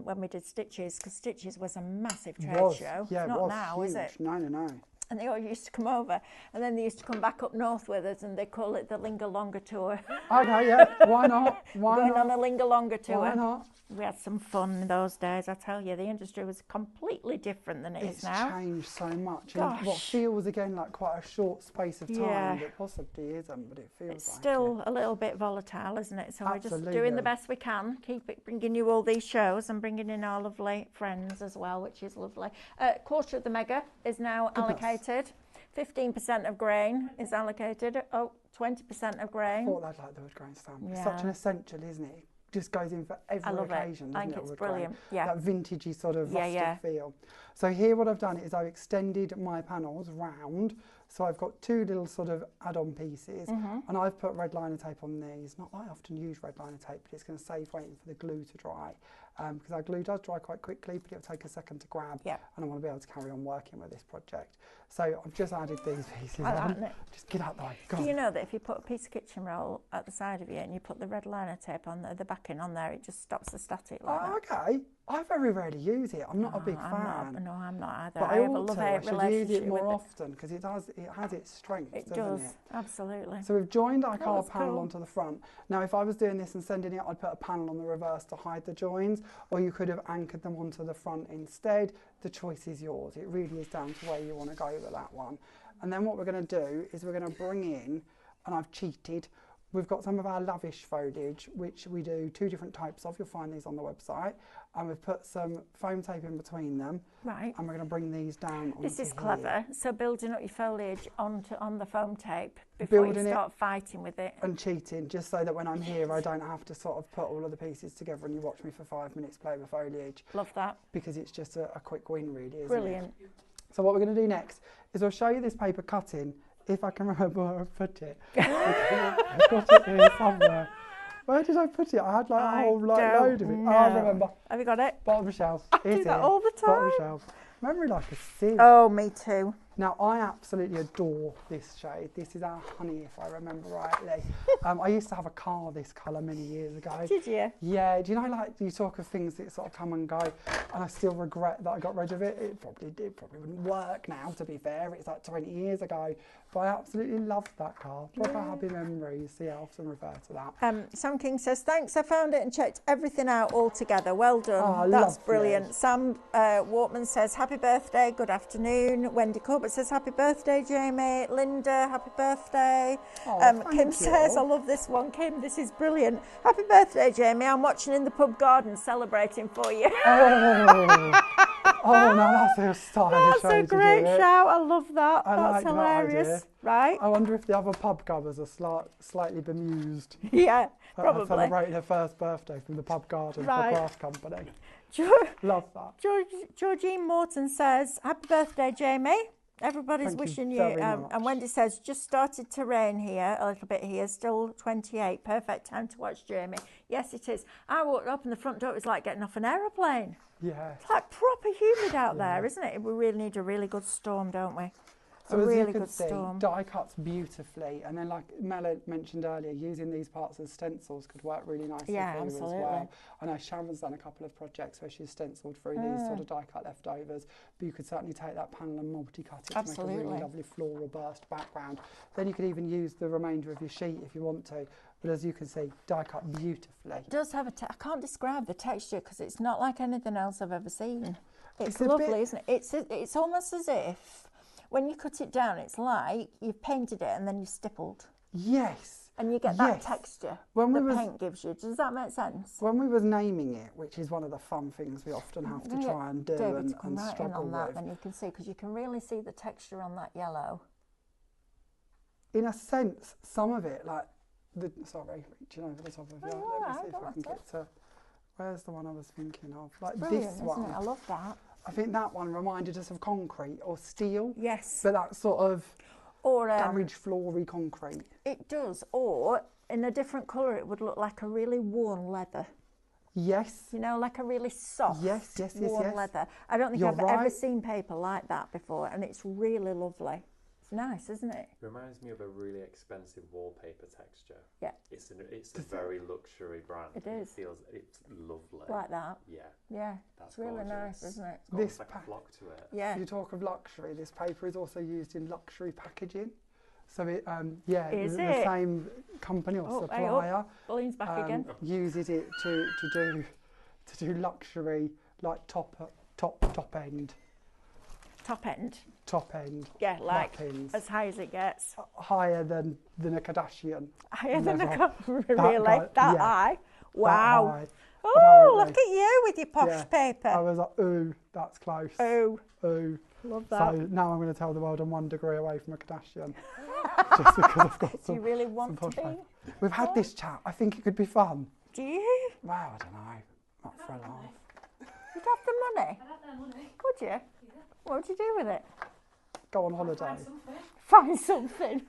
when we did Stitches, because Stitches was a massive trade show. Yeah, it's not it was now, huge. is it? No. And they all used to come over, and then they used to come back up north with us, and they call it the Linger Longer Tour. Okay, yeah, why not? Why Going not? on a Linger Longer Tour. Why not? We had some fun in those days, I tell you. The industry was completely different than it is now. It's changed so much. Gosh. And what feels, again, like quite a short space of time, Yeah. it possibly isn't, but it feels It's like still a little bit volatile, isn't it? So we're just Absolutely. doing the best we can, keep it, bringing you all these shows and bringing in our lovely friends as well, which is lovely. Quarter of the mega is now allocated. 15% of grain is allocated. 20% of grain. I thought they'd like the wood grain stamp. It's Yeah. such an essential, isn't it? It just goes in for every I love occasion, it. doesn't I think it, it's wood grain? brilliant. Yeah. That vintagey sort of Yeah, rustic yeah. feel. So here what I've done is I've extended my panels round. So I've got 2 little sort of add-on pieces, and I've put red liner tape on these. Not that I often use red liner tape, but it's going to save waiting for the glue to dry, because our glue does dry quite quickly, but it'll take a second to grab, Yeah. and I want to be able to carry on working with this project. So I've just added these pieces I on. like it. Just get out there. Go Do on. you know that if you put a piece of kitchen roll at the side of you and you put the red liner tape on the backing on there, it just stops the static like Oh, that? okay. I very rarely use it. I'm not a big I'm fan. not, no, I'm not either. But I have a ought to. I love-hate should use relationship it more with often because it has its strengths, it. It doesn't does, it? absolutely. So we've joined our car that's panel cool. onto the front. Now, if I was doing this and sending it, I'd put a panel on the reverse to hide the joins, or you could have anchored them onto the front instead. The choice is yours. It really is down to where you want to go with that one. And then what we're going to do is we're going to bring in, and I've cheated, we've got some of our lavish foliage, which we do 2 different types of. You'll find these on the website. And we've put some foam tape in between them. Right. And we're going to bring these down onto This is here. clever. So building up your foliage on the foam tape before Building you it start fighting with it. And cheating, just so that when I'm here, I don't have to sort of put all of the pieces together and you watch me for 5 minutes play with foliage, Love that. because it's just a quick win, really, isn't Brilliant. it? So what we're going to do next is I'll show you this paper cutting, if I can remember where I put it. I've got it here somewhere. Where did I put it? I had like a whole load of it. know. Oh, I remember. Have you got it? Bottom shelf. I do It's that here. all the Bottom time. shelf. Memory like a sieve. Oh, me too. Now, I absolutely adore this shade. This is our honey, if I remember rightly. I used to have a car this colour many years ago. Did you? Yeah, do you know, like, you talk of things that sort of come and go, and I still regret that I got rid of it. It probably wouldn't work now, to be fair. It's like 20 years ago. But I absolutely loved that car. Proper happy memories. So yeah, I often refer to that. Sam King says, thanks, I found it and checked everything out all together. Well done. Oh, That's lovely. brilliant. Sam Wortman says, happy birthday, good afternoon. Wendy Corbett says, happy birthday, Jamie. Linda, happy birthday. Oh, Kim thank says, I you. love this one. Kim, this is brilliant. Happy birthday, Jamie. I'm watching in the pub garden celebrating for you. Oh, no, that's a stylish That's way a to great do it. shout. I love that. I That's like hilarious. that idea. Right? I wonder if the other pub goers are slightly bemused. Yeah, At probably. celebrating her first birthday from the pub garden for Right. a craft company. Love that. Georgine Morton says, happy birthday, Jamie. Everybody's Thank you wishing you. very much. And Wendy says, just started to rain here, a little bit here, still 28. Perfect time to watch Jamie. Yes, it is. I walked up and the front door, it was like getting off an aeroplane. Yeah. It's like proper humid out there, isn't it? We really need a really good storm, don't we? So a as really you can good see, storm. die cuts beautifully, and then like Mela mentioned earlier, using these parts as stencils could work really nicely Yeah, for you absolutely. as well. I know Sharon's done a couple of projects where she's stenciled through these sort of die cut leftovers, but you could certainly take that panel and multi-cut it to make a Absolutely. really lovely floral burst background. Then you could even use the remainder of your sheet if you want to, but as you can see, die cut beautifully. It does have I can't describe the texture because it's not like anything else I've ever seen. It's It's a lovely, bit- isn't it? It's almost as if when you cut it down, it's like you've painted it and then you've stippled. Yes. And you get that Yes. texture When we that was- paint gives you. Does that make sense? When we was naming it, which is one of the fun things we often have to try and do David, to and come right in struggle on that, with, then you can see, because you can really see the texture on that yellow. in a sense, some of it, like, sorry, reaching over the top of it. Oh, Let me alright, see if I don't can matter. get to, where's the one I was thinking of? Like Brilliant, this isn't one. it? I love that. I think that one reminded us of concrete or steel, Yes. but that sort of Or damaged floory concrete. it does. Or in a different colour, it would look like a really worn leather. Yes, You know, like a really soft, Yes, yes, worn yes. leather. I don't think You're I've ever right. seen paper like that before, and it's really lovely. It's nice, isn't it? Reminds me of a really expensive wallpaper texture. Yeah. It's a very luxury brand. It is. It's lovely. Like that. Yeah. Yeah, That's it's really nice, gorgeous. isn't it? It's got This like pa- a flock to it. Yeah. You talk of luxury, this paper is also used in luxury packaging. So it, yeah, Is the it? same company or Oh, hey, supplier Pauline's back again. uses it to do luxury, like top end. Top end. Yeah, like wrappings. as high as it gets. Higher than a Kardashian. Higher than a Never. cup, really? guy- That yeah. high? That Wow. high, Oh, apparently. look at you with your posh Yeah. paper. I was like, ooh, that's close. Oh, Ooh. love that. So now I'm going to tell the world I'm 1 degree away from a Kardashian. Just because I've got Do you some. really want to posh be? paper. We've had this chat. I think it could be fun. Do you? Wow, I don't know. Not for a laugh. You'd have the money, I'd have their money. would you? What would you do with it? Go on holiday. Find something. Find something.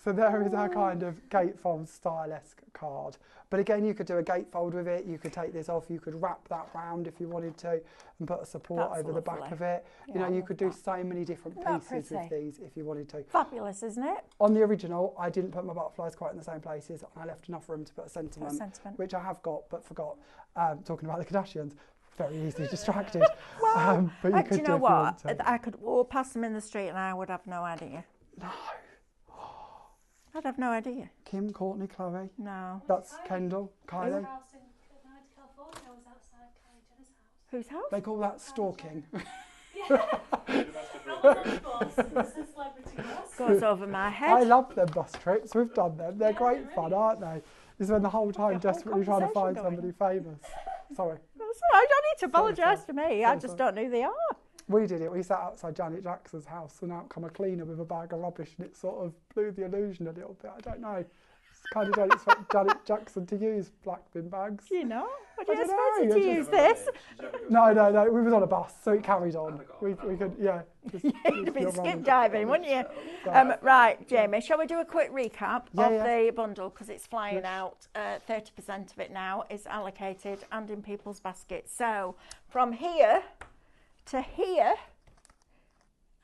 So there is our kind of gatefold style-esque card. But again, you could do a gatefold with it. You could take this off. You could wrap that round if you wanted to and put a support That's over the back lovely. of it. Yeah, You know, I you love could do that. so many different Isn't that pieces with pretty? these if you wanted to. Fabulous, isn't it? On the original, I didn't put my butterflies quite in the same places, and I left enough room to put a sentiment, sentiment. which I have got but forgot. Talking about the Kardashians, very easily distracted. Well, but you do could you do know if you want what? to. I could walk past them in the street and I would have no idea. No, I'd have no idea. Kim, Courtney, Chloe. No. That's Kendall, Kylie. House in California. I was outside Kylie Jenner's house. Whose house? They call that stalking. It's a celebrity bus. Goes over my I head. love them bus trips. We've done them. They're great fun, aren't they? You spend the whole time whole desperately trying to find conversation somebody famous. Sorry. That's all right, I don't need to Sorry, apologise to me. I Sorry, just sorry. don't know who they are. We did it. We sat outside Janet Jackson's house and out come a cleaner with a bag of rubbish, and it sort of blew the illusion a little bit. I don't know. It's kind of don't expect Janet Jackson to use black bin bags. Do you know? What do I you don't expect know, to I use just- this? No. We was on a bus, so it carried on. We could, yeah. Just, You'd have been skip diving, wouldn't you? Right. Right, Jamie, shall we do a quick recap Yeah, of yeah. the bundle because it's flying Yes. out. 30% of it now is allocated and in people's baskets. So from here to here,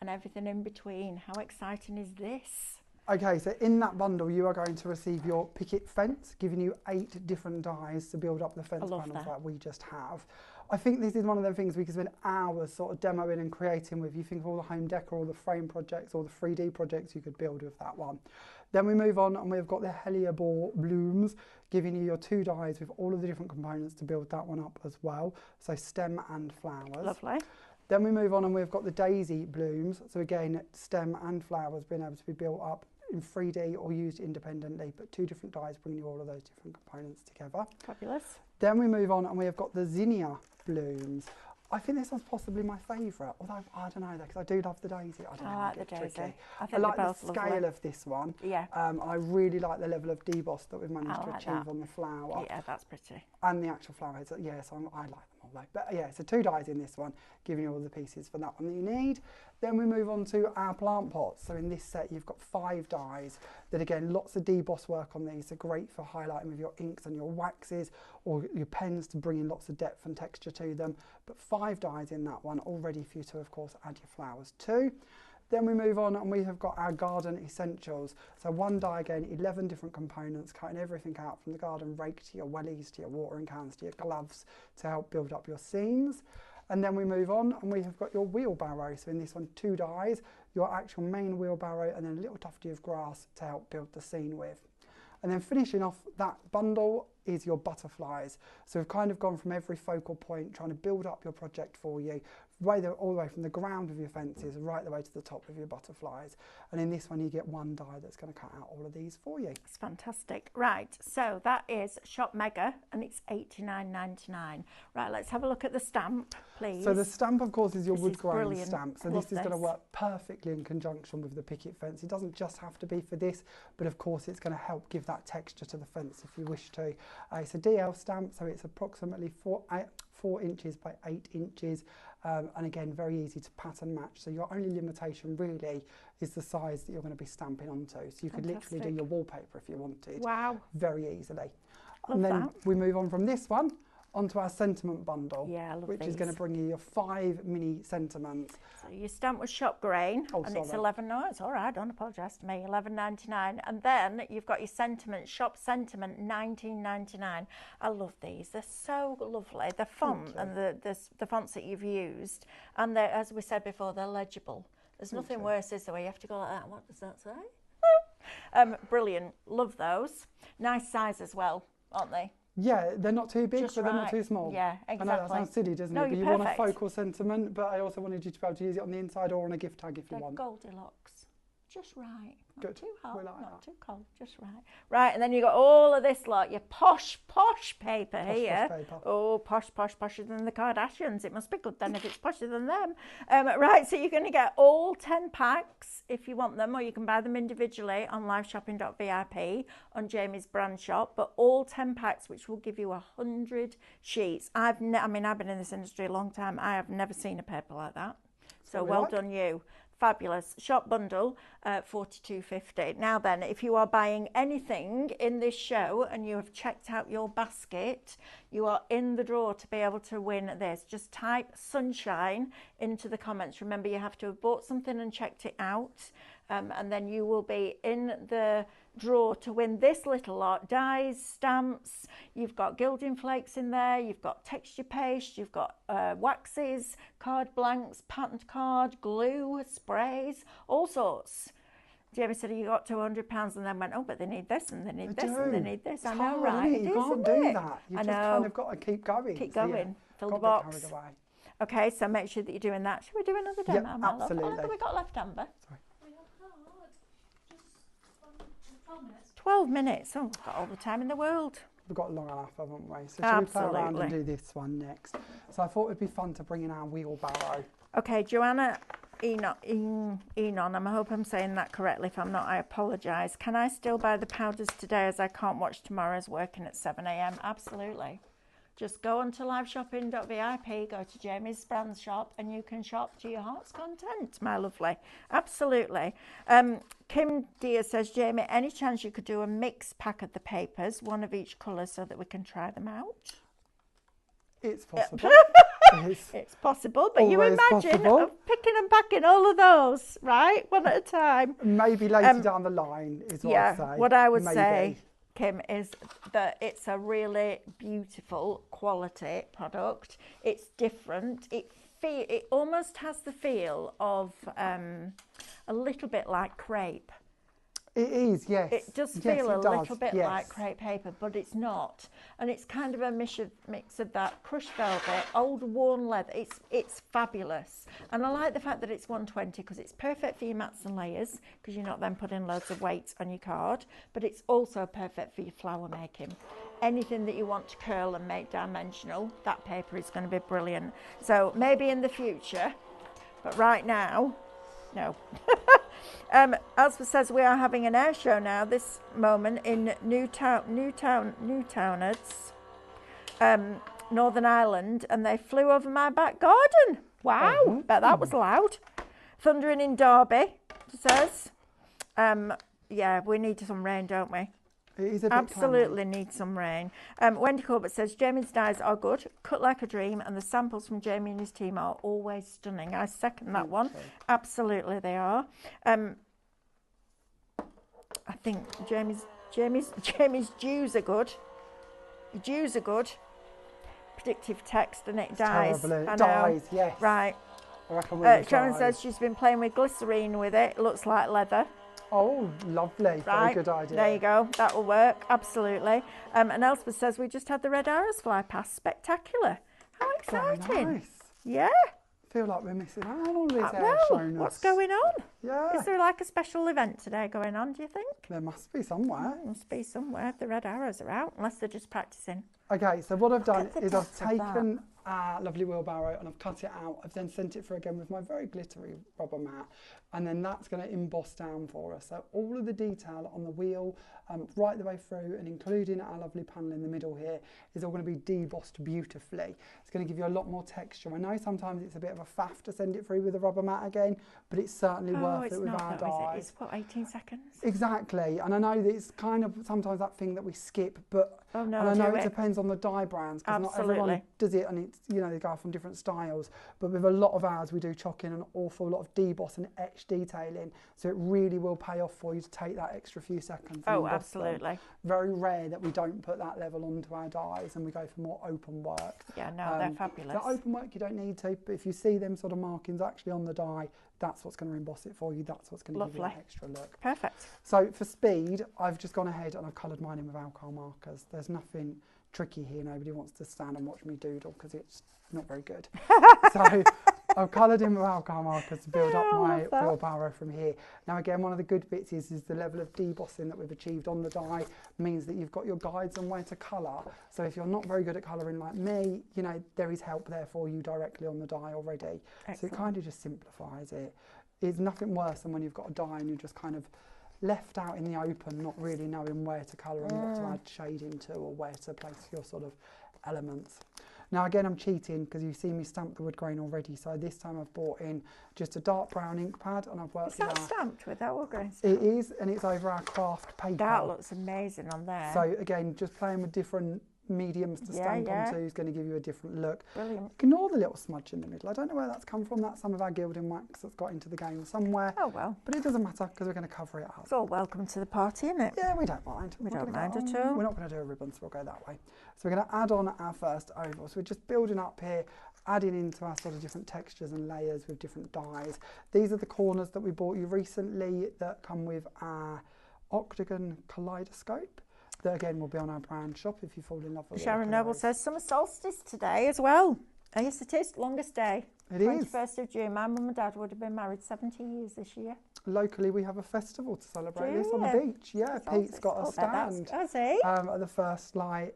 and everything in between. How exciting is this? Okay, so in that bundle, you are going to receive your picket fence, giving you 8 different dies to build up the fence panels like we just have. I think this is one of them things we can spend hours sort of demoing and creating with. You think of all the home decor, all the frame projects, all the 3D projects you could build with that one. Then we move on and we've got the hellebore blooms, giving you your 2 dies with all of the different components to build that one up as well. So stem and flowers. Lovely. Then we move on and we've got the daisy blooms. So again, stem and flowers being able to be built up in 3D or used independently, but 2 different dies bringing you all of those different components together. Fabulous. Then we move on and we have got the zinnia blooms. I think this one's possibly my favourite, although I don't know, because I do love the daisy. I like the daisy. Tricky. I like the scale of this one. Yeah. I really like the level of deboss that we've managed to like achieve that. on the flower. Yeah, that's pretty. And the actual flower heads. Yeah, so I like them all though. But yeah, so 2 dies in this one, giving you all the pieces for that one that you need. Then we move on to our plant pots. So in this set, you've got 5 dies. That again, lots of deboss work on these. They're great for highlighting with your inks and your waxes or your pens to bring in lots of depth and texture to them. But 5 dies in that one, all ready for you to, of course, add your flowers to. Then we move on and we have got our garden essentials. So 1 die again, 11 different components, cutting everything out from the garden rake to your wellies, to your watering cans, to your gloves to help build up your seams. And then we move on and we have got your wheelbarrow. So in this one, 2 dies, your actual main wheelbarrow and then a little tufty of grass to help build the scene with. And then finishing off that bundle is your butterflies. So we've kind of gone from every focal point, trying to build up your project for you, all the way from the ground of your fences, right the way to the top of your butterflies. And in this one, you get 1 die that's going to cut out all of these for you. It's fantastic. Right, so that is Shop Mega, and it's $89.99. Right, let's have a look at the stamp, please. So the stamp, of course, is your wood grain brilliant. stamp. So this is going to work perfectly in conjunction with the picket fence. It doesn't just have to be for this, but of course, it's going to help give that texture to the fence if you wish to. It's a DL stamp, so it's approximately 4 inches by 8 inches. And again, very easy to pattern match. So your only limitation really is the size that you're going to be stamping onto. So you could literally do your wallpaper if you wanted. Wow. Very easily. Love and then that. we move on from this one onto our sentiment bundle, Yeah, I love which these. is going to bring you your 5 mini sentiments. So your stamp was Shop Grain, Oh, and sorry. it's 11. No, it's all right. Don't apologise to me. 11.99, and then you've got your sentiment, Shop Sentiment, 19.99. I love these. They're so lovely. The font and the fonts that you've used, and they're, as we said before, they're legible. There's nothing worse, is there, where you have to go like that. What does that say? Brilliant. Love those. Nice size as well, aren't they? Yeah, they're not too big, Just but they're not right. too small. Yeah, I know that exactly. sounds silly, doesn't No, it? But you're you want a perfect. focal sentiment, but I also wanted you to be able to use it on the inside or on a gift tag if you They're want. Goldilocks. Just right. Not Good. too hot, We like not that. too cold, just right. Right, and then you got all of this lot, your posh paper Posh, here. posh paper. Oh, posher than the Kardashians. It must be good then if it's posher than them. Right, so you're going to get all 10 packs if you want them, or you can buy them individually on liveshopping.vip on Jamie's brand shop, but all 10 packs, which will give you 100 sheets. I've been in this industry a long time. I have never seen a paper like that. So well done you. Fabulous. Shop bundle, $42.50. Now then, if you are buying anything in this show and you have checked out your basket, you are in the draw to be able to win this. Just type sunshine into the comments. Remember, you have to have bought something and checked it out, and then you will be in the draw to win this little lot. Dies, stamps, you've got gilding flakes in there, you've got texture paste, you've got waxes, card blanks, patterned card, glue, sprays, all sorts. Jamie said you got to £100 and then went, oh, but they need this and they need this and they need this. It's I know, hard, right? isn't it? You can't do that. You've I just know. kind of got to keep going. Keep So, going. yeah, Fill the got a bit box. carried away. Okay, so make sure that you're doing that. Should we do another demo, Yep, my love? How long absolutely. have we got left, Amber? We have got just 12 minutes. 12 minutes. Oh, we've got all the time in the world. We've got long enough, haven't we? So shall we play around and Absolutely. do this one next? So I thought it'd be fun to bring in our wheelbarrow. Okay, Joanna Enon, I hope I'm saying that correctly. If I'm not, I apologise. Can I still buy the powders today as I can't watch tomorrow's working at 7 a.m? Absolutely. Just go onto liveshopping.vip, go to Jamie's brand shop, and you can shop to your heart's content, my lovely. Absolutely. Kim Dear says, Jamie, any chance you could do a mix pack of the papers, one of each colour, so that we can try them out? It's possible. It's possible, but you always imagine possible. picking and packing all of those, right, one at a time. Maybe later down the line is what I'd say. What I would Maybe. say, Kim, is that it's a really beautiful quality product. It's different. It almost has the feel of a little bit like crepe. It is, yes. It does Yes, feel it a does, little bit yes. like crepe paper, but it's not. And it's kind of a mix of that crushed velvet, old worn leather. It's fabulous. And I like the fact that it's 120 because it's perfect for your mats and layers because you're not then putting loads of weight on your card. But it's also perfect for your flower making. Anything that you want to curl and make dimensional, that paper is going to be brilliant. So maybe in the future, but right now, no. Elspeth says we are having an air show now this moment in Newtownards, Northern Ireland, and they flew over my back garden. Wow, bet that was loud. Thundering in Derby, she says. Yeah, we need some rain, don't we? It is a bit Absolutely need some rain. Wendy Corbett says Jamie's dyes are good, cut like a dream, and the samples from Jamie and his team are always stunning. I second that one. Absolutely, they are. I think Jamie's dews are good. Dews are good. Predictive text and it dies. Terrible. I It know. dies, yes. Right. I reckon we'll Sharon try. says she's been playing with glycerine with it. It looks like leather. Oh, lovely. Very Right, good idea. there you go. That will work, absolutely. And Elspeth says we just had the red arrows fly past. Spectacular. How Very exciting. nice. Yeah. Feel like we're missing out on all this air Well, showing what's us. going on? Yeah. Is there like a special event today going on, do you think? There must be somewhere. Must be somewhere if the red arrows are out, unless they're just practicing. Okay, so what I've done at the is I've depth of that. taken our lovely wheelbarrow and I've cut it out. I've then sent it through again with my very glittery rubber mat, and then that's going to emboss down for us. So all of the detail on the wheel, right the way through, and including our lovely panel in the middle here, is all going to be debossed beautifully. It's going to give you a lot more texture. I know sometimes it's a bit of a faff to send it through with a rubber mat again, but it's certainly worth it's it with not our though, is it? dyes. It's what, 18 seconds? Exactly, and I know that it's kind of sometimes that thing that we skip, but Oh no, and I know do it depends on the dye brands because not everyone Absolutely. does it, and it's, you know, they go off on different styles. But with a lot of ours, we do chock in an awful lot of deboss and etch detailing, so it really will pay off for you to take that extra few seconds. and Oh, emboss them. absolutely. Very rare that we don't put that level onto our dyes and we go for more open work. Yeah, no, they're fabulous. The open work you don't need to, but if you see them sort of markings actually on the dye, that's what's going to emboss it for you. That's what's going to give you Lovely. that extra look. Perfect. So for speed, I've just gone ahead and I've coloured mine in with alcohol markers. There's nothing tricky here. Nobody wants to stand and watch me doodle because it's not very good. So I've coloured in with alcohol markers to build up my wheelbarrow from here. Now again, one of the good bits is the level of debossing that we've achieved on the die means that you've got your guides on where to colour. So if you're not very good at colouring like me, you know, there is help there for you directly on the die already. Excellent. So it kind of just simplifies it. It's nothing worse than when you've got a die and you're just kind of left out in the open, not really knowing where to colour and what to add shade into or where to place your sort of elements. Now again, I'm cheating because you see me stamp the wood grain already, so this time I've brought in just a dark brown ink pad and I've worked Is that it out. stamped with that wood grain? It is, and it's over our craft paper. That looks amazing on there. So again, just playing with different mediums to stamp onto is going to give you a different look. Brilliant. Ignore the little smudge in the middle. I don't know where that's come from. That's some of our gilding wax that's got into the game somewhere. Oh well. But it doesn't matter because we're going to cover it up. It's all welcome to the party, isn't it? Yeah, we don't mind. We We're don't gonna mind go, at all. We're not going to do a ribbon, so we'll go that way. So we're going to add on our first oval. So we're just building up here, adding into our sort of different textures and layers with different dyes. These are the corners that we bought you recently that come with our octagon kaleidoscope. That again will be on our brand shop if you fall in love with it. Sharon Noble says summer solstice today as well. Yes, it is. Longest day. It is. 21st of June. My mum and dad would have been married 70 years this year. Locally, we have a festival to celebrate Do this on the you? beach. Yeah, Pete's got a stand Has he? at the First Light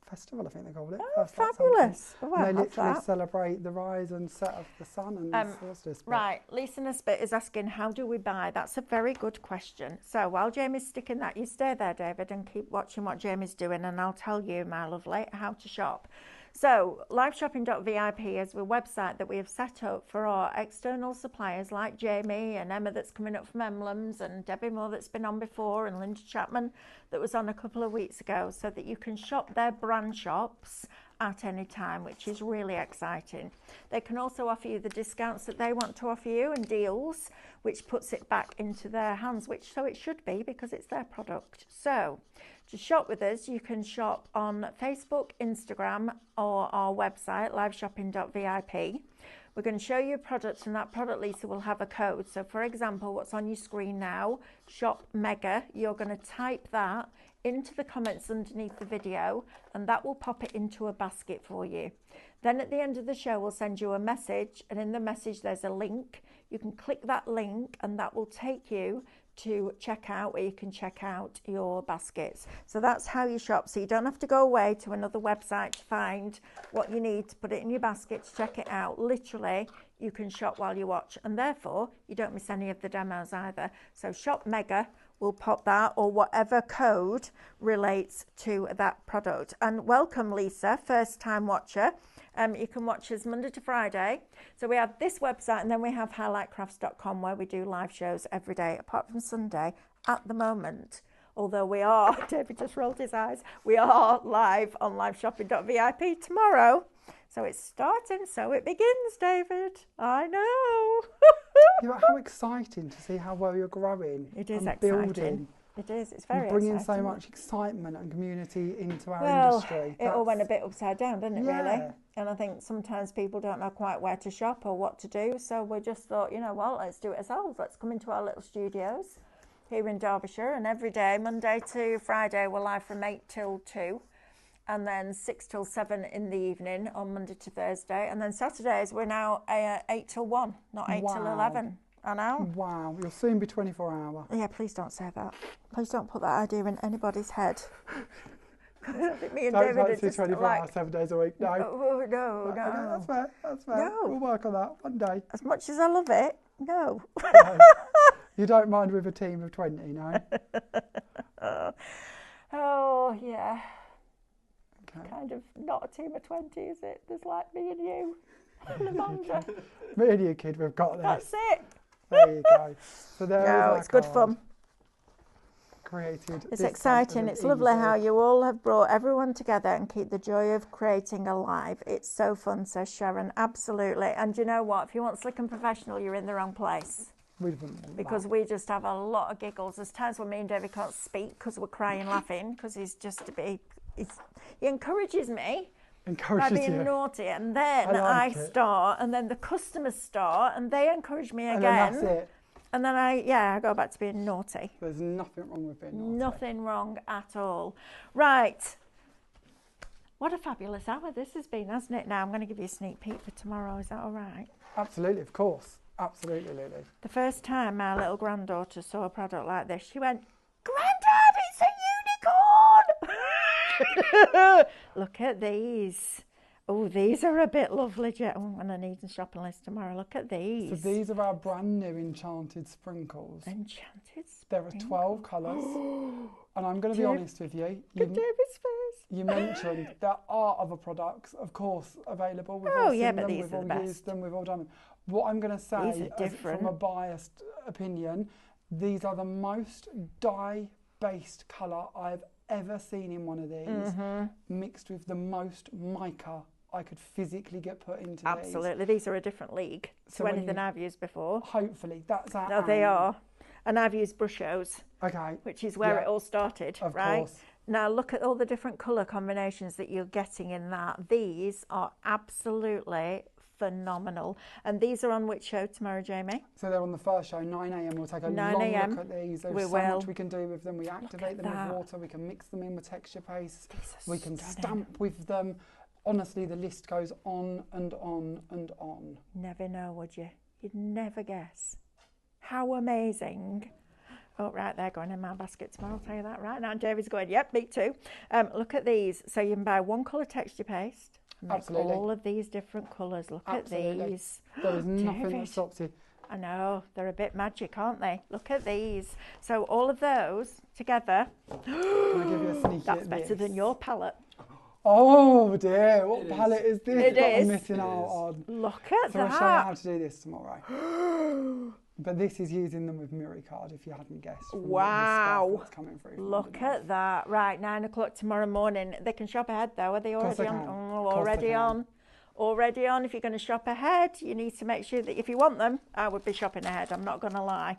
Festival, I think they call it. Oh, First Light something. fabulous. Oh, And I they love literally that. celebrate the rise and set of the sun and the solstice. But Right, Lisa Nisbet is asking, how do we buy? That's a very good question. So while Jamie's sticking that, you stay there, David, and keep watching what Jamie's doing, and I'll tell you, my lovely, how to shop. So liveshopping.vip is a website that we have set up for our external suppliers like Jamie and Emma that's coming up from Emblems, and Debbie Moore that's been on before, and Linda Chapman that was on a couple of weeks ago, so that you can shop their brand shops at any time, which is really exciting. They can also offer you the discounts that they want to offer you and deals, which puts it back into their hands, which so it should be because it's their product. So to shop with us, you can shop on Facebook, Instagram, or our website, liveshopping.vip. We're going to show you a product, and that product, Lisa, will have a code. So for example, what's on your screen now, Shop Mega, you're going to type that into the comments underneath the video, and that will pop it into a basket for you. Then at the end of the show, we'll send you a message, and in the message there's a link. You can click that link and that will take you to checkout, where you can check out your baskets. So that's how you shop. So you don't have to go away to another website to find what you need to put it in your basket to check it out. Literally, you can shop while you watch, and therefore you don't miss any of the demos either. So Shop Mega will pop that, or whatever code relates to that product. And welcome, Lisa, first time watcher. You can watch us Monday to Friday. So we have this website, and then we have highlightcrafts.com, where we do live shows every day, apart from Sunday at the moment. Although we are, David just rolled his eyes, we are live on liveshopping.vip tomorrow. So it's starting, so it begins, David. I know. Yeah, how exciting to see how well you're growing. It is and exciting. Building. It is. It's very bringing exciting. so much excitement and community into our Well, industry. it all went a bit upside down, didn't it, really? Yeah. And I think sometimes people don't know quite where to shop or what to do. So we just thought, you know what, let's do it ourselves. Let's come into our little studios here in Derbyshire. And every day, Monday to Friday, we're live from 8 till 2. And then 6 till 7 in the evening on Monday to Thursday. And then Saturdays, we're now 8 till 1, not 8 till 11. I know. Wow, you'll soon be 24 hour. Yeah, please don't say that. Please don't put that idea in anybody's head. I think me and Don't David are fancy just 24 like, hours, 7 days a week. No. no, Okay, that's fair. That's fair. No. We'll work on that one day. As much as I love it, no. No. You don't mind with a team of 20, no? Oh, yeah. Okay. Kind of not a team of 20, is it? There's like me and you and Amanda. Me and you, kid, we've got this. That's it. There you go. So there is No, our it's good card. fun. Created. It's this exciting. month It's and lovely how easy. you all have brought everyone together and keep the joy of creating alive. It's so fun, says Sharon. Absolutely. And you know what? If you want slick and professional, you're in the wrong place. We wouldn't want Because that. we just have a lot of giggles. There's times when me and David can't speak because we're crying laughing, because he's just a bit... He encourages me by Encourages being you. naughty, and then I like I it. start, and then the customers start, and they encourage me And again, then that's it. and then I go back to being naughty. There's nothing wrong with being naughty. Nothing wrong at all. Right. What a fabulous hour this has been, hasn't it? Now I'm going to give you a sneak peek for tomorrow. Is that all right? Absolutely, of course. Absolutely, Lily. The first time my little granddaughter saw a product like this, she went, "Granddad, it's a unicorn!" Look at these. Oh, these are a bit lovely. Oh, I'm going to need a shopping list tomorrow. Look at these. So these are our brand new enchanted sprinkles. Enchanted There are 12 colours. And I'm going to be Dave- honest with you. Look at David's face. You mentioned there are other products, of course, available. We've Oh, all yeah, seen but them, these we've are all the used best. them, we've all done them. What I'm going to say, These are different. from a biased opinion, these are the most dye-based colour I've ever seen in one of these, Mm-hmm. mixed with the most mica I could physically get put into these. Absolutely. These are a different league So to when anything you- I've used before. Hopefully, that's our No, they aim. are. And I've used Brushos, Okay, which is where Yeah. it all started, of right? course. Now look at all the different colour combinations that you're getting in that. These are absolutely phenomenal. And these are on which show tomorrow, Jamie? So they're on the first show, 9 a.m. We'll take a 9 long a.m. look at these. There's We so will. much we can do with them. We activate them that. with water. We can mix them in with texture paste. These are We can stunning. stamp with them. Honestly, the list goes on and on and on. Never know, would you? You'd never guess. How amazing. Oh, right, they're going in my basket tomorrow, I'll tell you that right now. David's going, yep, me too. Look at these. So you can buy one colour texture paste. Make Absolutely. all of these different colours. Look Absolutely. at these. There is nothing David. that stops you. I know, they're a bit magic, aren't they? Look at these. So all of those together, Can I give you a sneaky that's at better than this? your palette. Oh dear, what It is. palette is this It that I'm is. missing It out is. on? Look at So I'll show you how that. to do this tomorrow. But this is using them with Miri card, if you hadn't guessed. From Wow. The that's coming through from Look underneath. at that. Right, 9 o'clock tomorrow morning. They can shop ahead though. Are they Course already they on? can. Oh, Course they already can. on. Already on. If you're going to shop ahead, you need to make sure that if you want them, I would be shopping ahead. I'm not going to lie.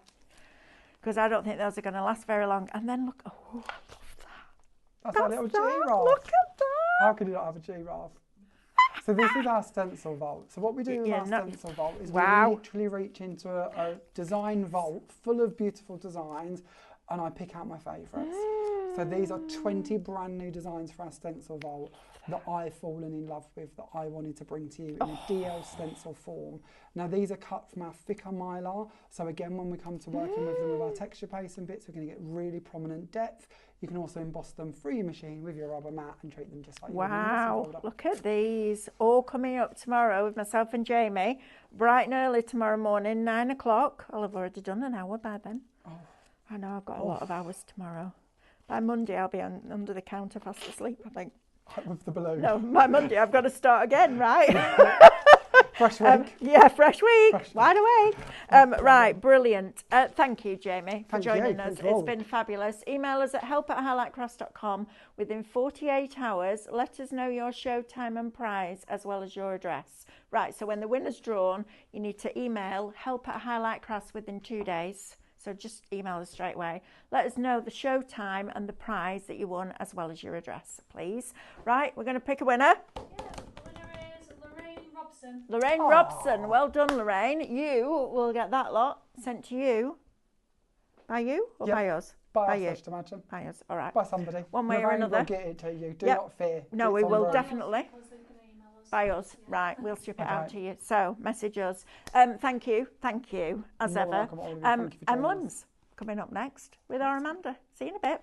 Because I don't think those are going to last very long. And then look, oh, I love that. That's our little That. giraffe. Look at that. How could you not have a giraffe? So this is our stencil vault. So what we do with Yeah, our no- stencil vault is Wow. we literally reach into a design vault full of beautiful designs, and I pick out my favourites. So these are 20 brand new designs for our stencil vault that I've fallen in love with, that I wanted to bring to you in a DL stencil form. Now these are cut from our thicker mylar, so again when we come to working with them with our texture paste and bits, we're going to get really prominent depth. You can also emboss them through your machine with your rubber mat and treat them just like you would in a mixing Wow, folder. look at these. All coming up tomorrow with myself and Jamie. Bright and early tomorrow morning, 9 o'clock. I'll have already done an hour by then. Oh. I know, I've got a lot of hours tomorrow. By Monday, I'll be under the counter fast asleep, I think. With the balloon. No, by Monday, I've got to start again, right? Fresh week. Yeah, fresh week, Fresh wide awake. Right, brilliant. Thank you, Jamie, for Thank you, joining thank us. you all. It's been fabulous. Email us at help@highlightcrafts.com. Within 48 hours, let us know your show time and prize, as well as your address. Right, so when the winner's drawn, you need to email help@highlightcrafts within 2 days. So just email us straight away. Let us know the show time and the prize that you won, as well as your address, please. Right, we're going to pick a winner. Yeah, the winner is Lorraine Robson. Lorraine Robson. Well done, Lorraine. You will get that lot sent to you. By you or Yep. by us? By By us, you. I should imagine. By us. All right. By somebody. One way or Lorraine another. will get it to you. Do Yep. not fear. No, we It's on will Lorraine. definitely. Because they can email us. By us. Yeah. Right. We'll ship it out Okay. to you. So message us. Thank you, as You're ever. welcome, all of you. Thank you for joining us. Emblems coming up next with our Amanda. See you in a bit.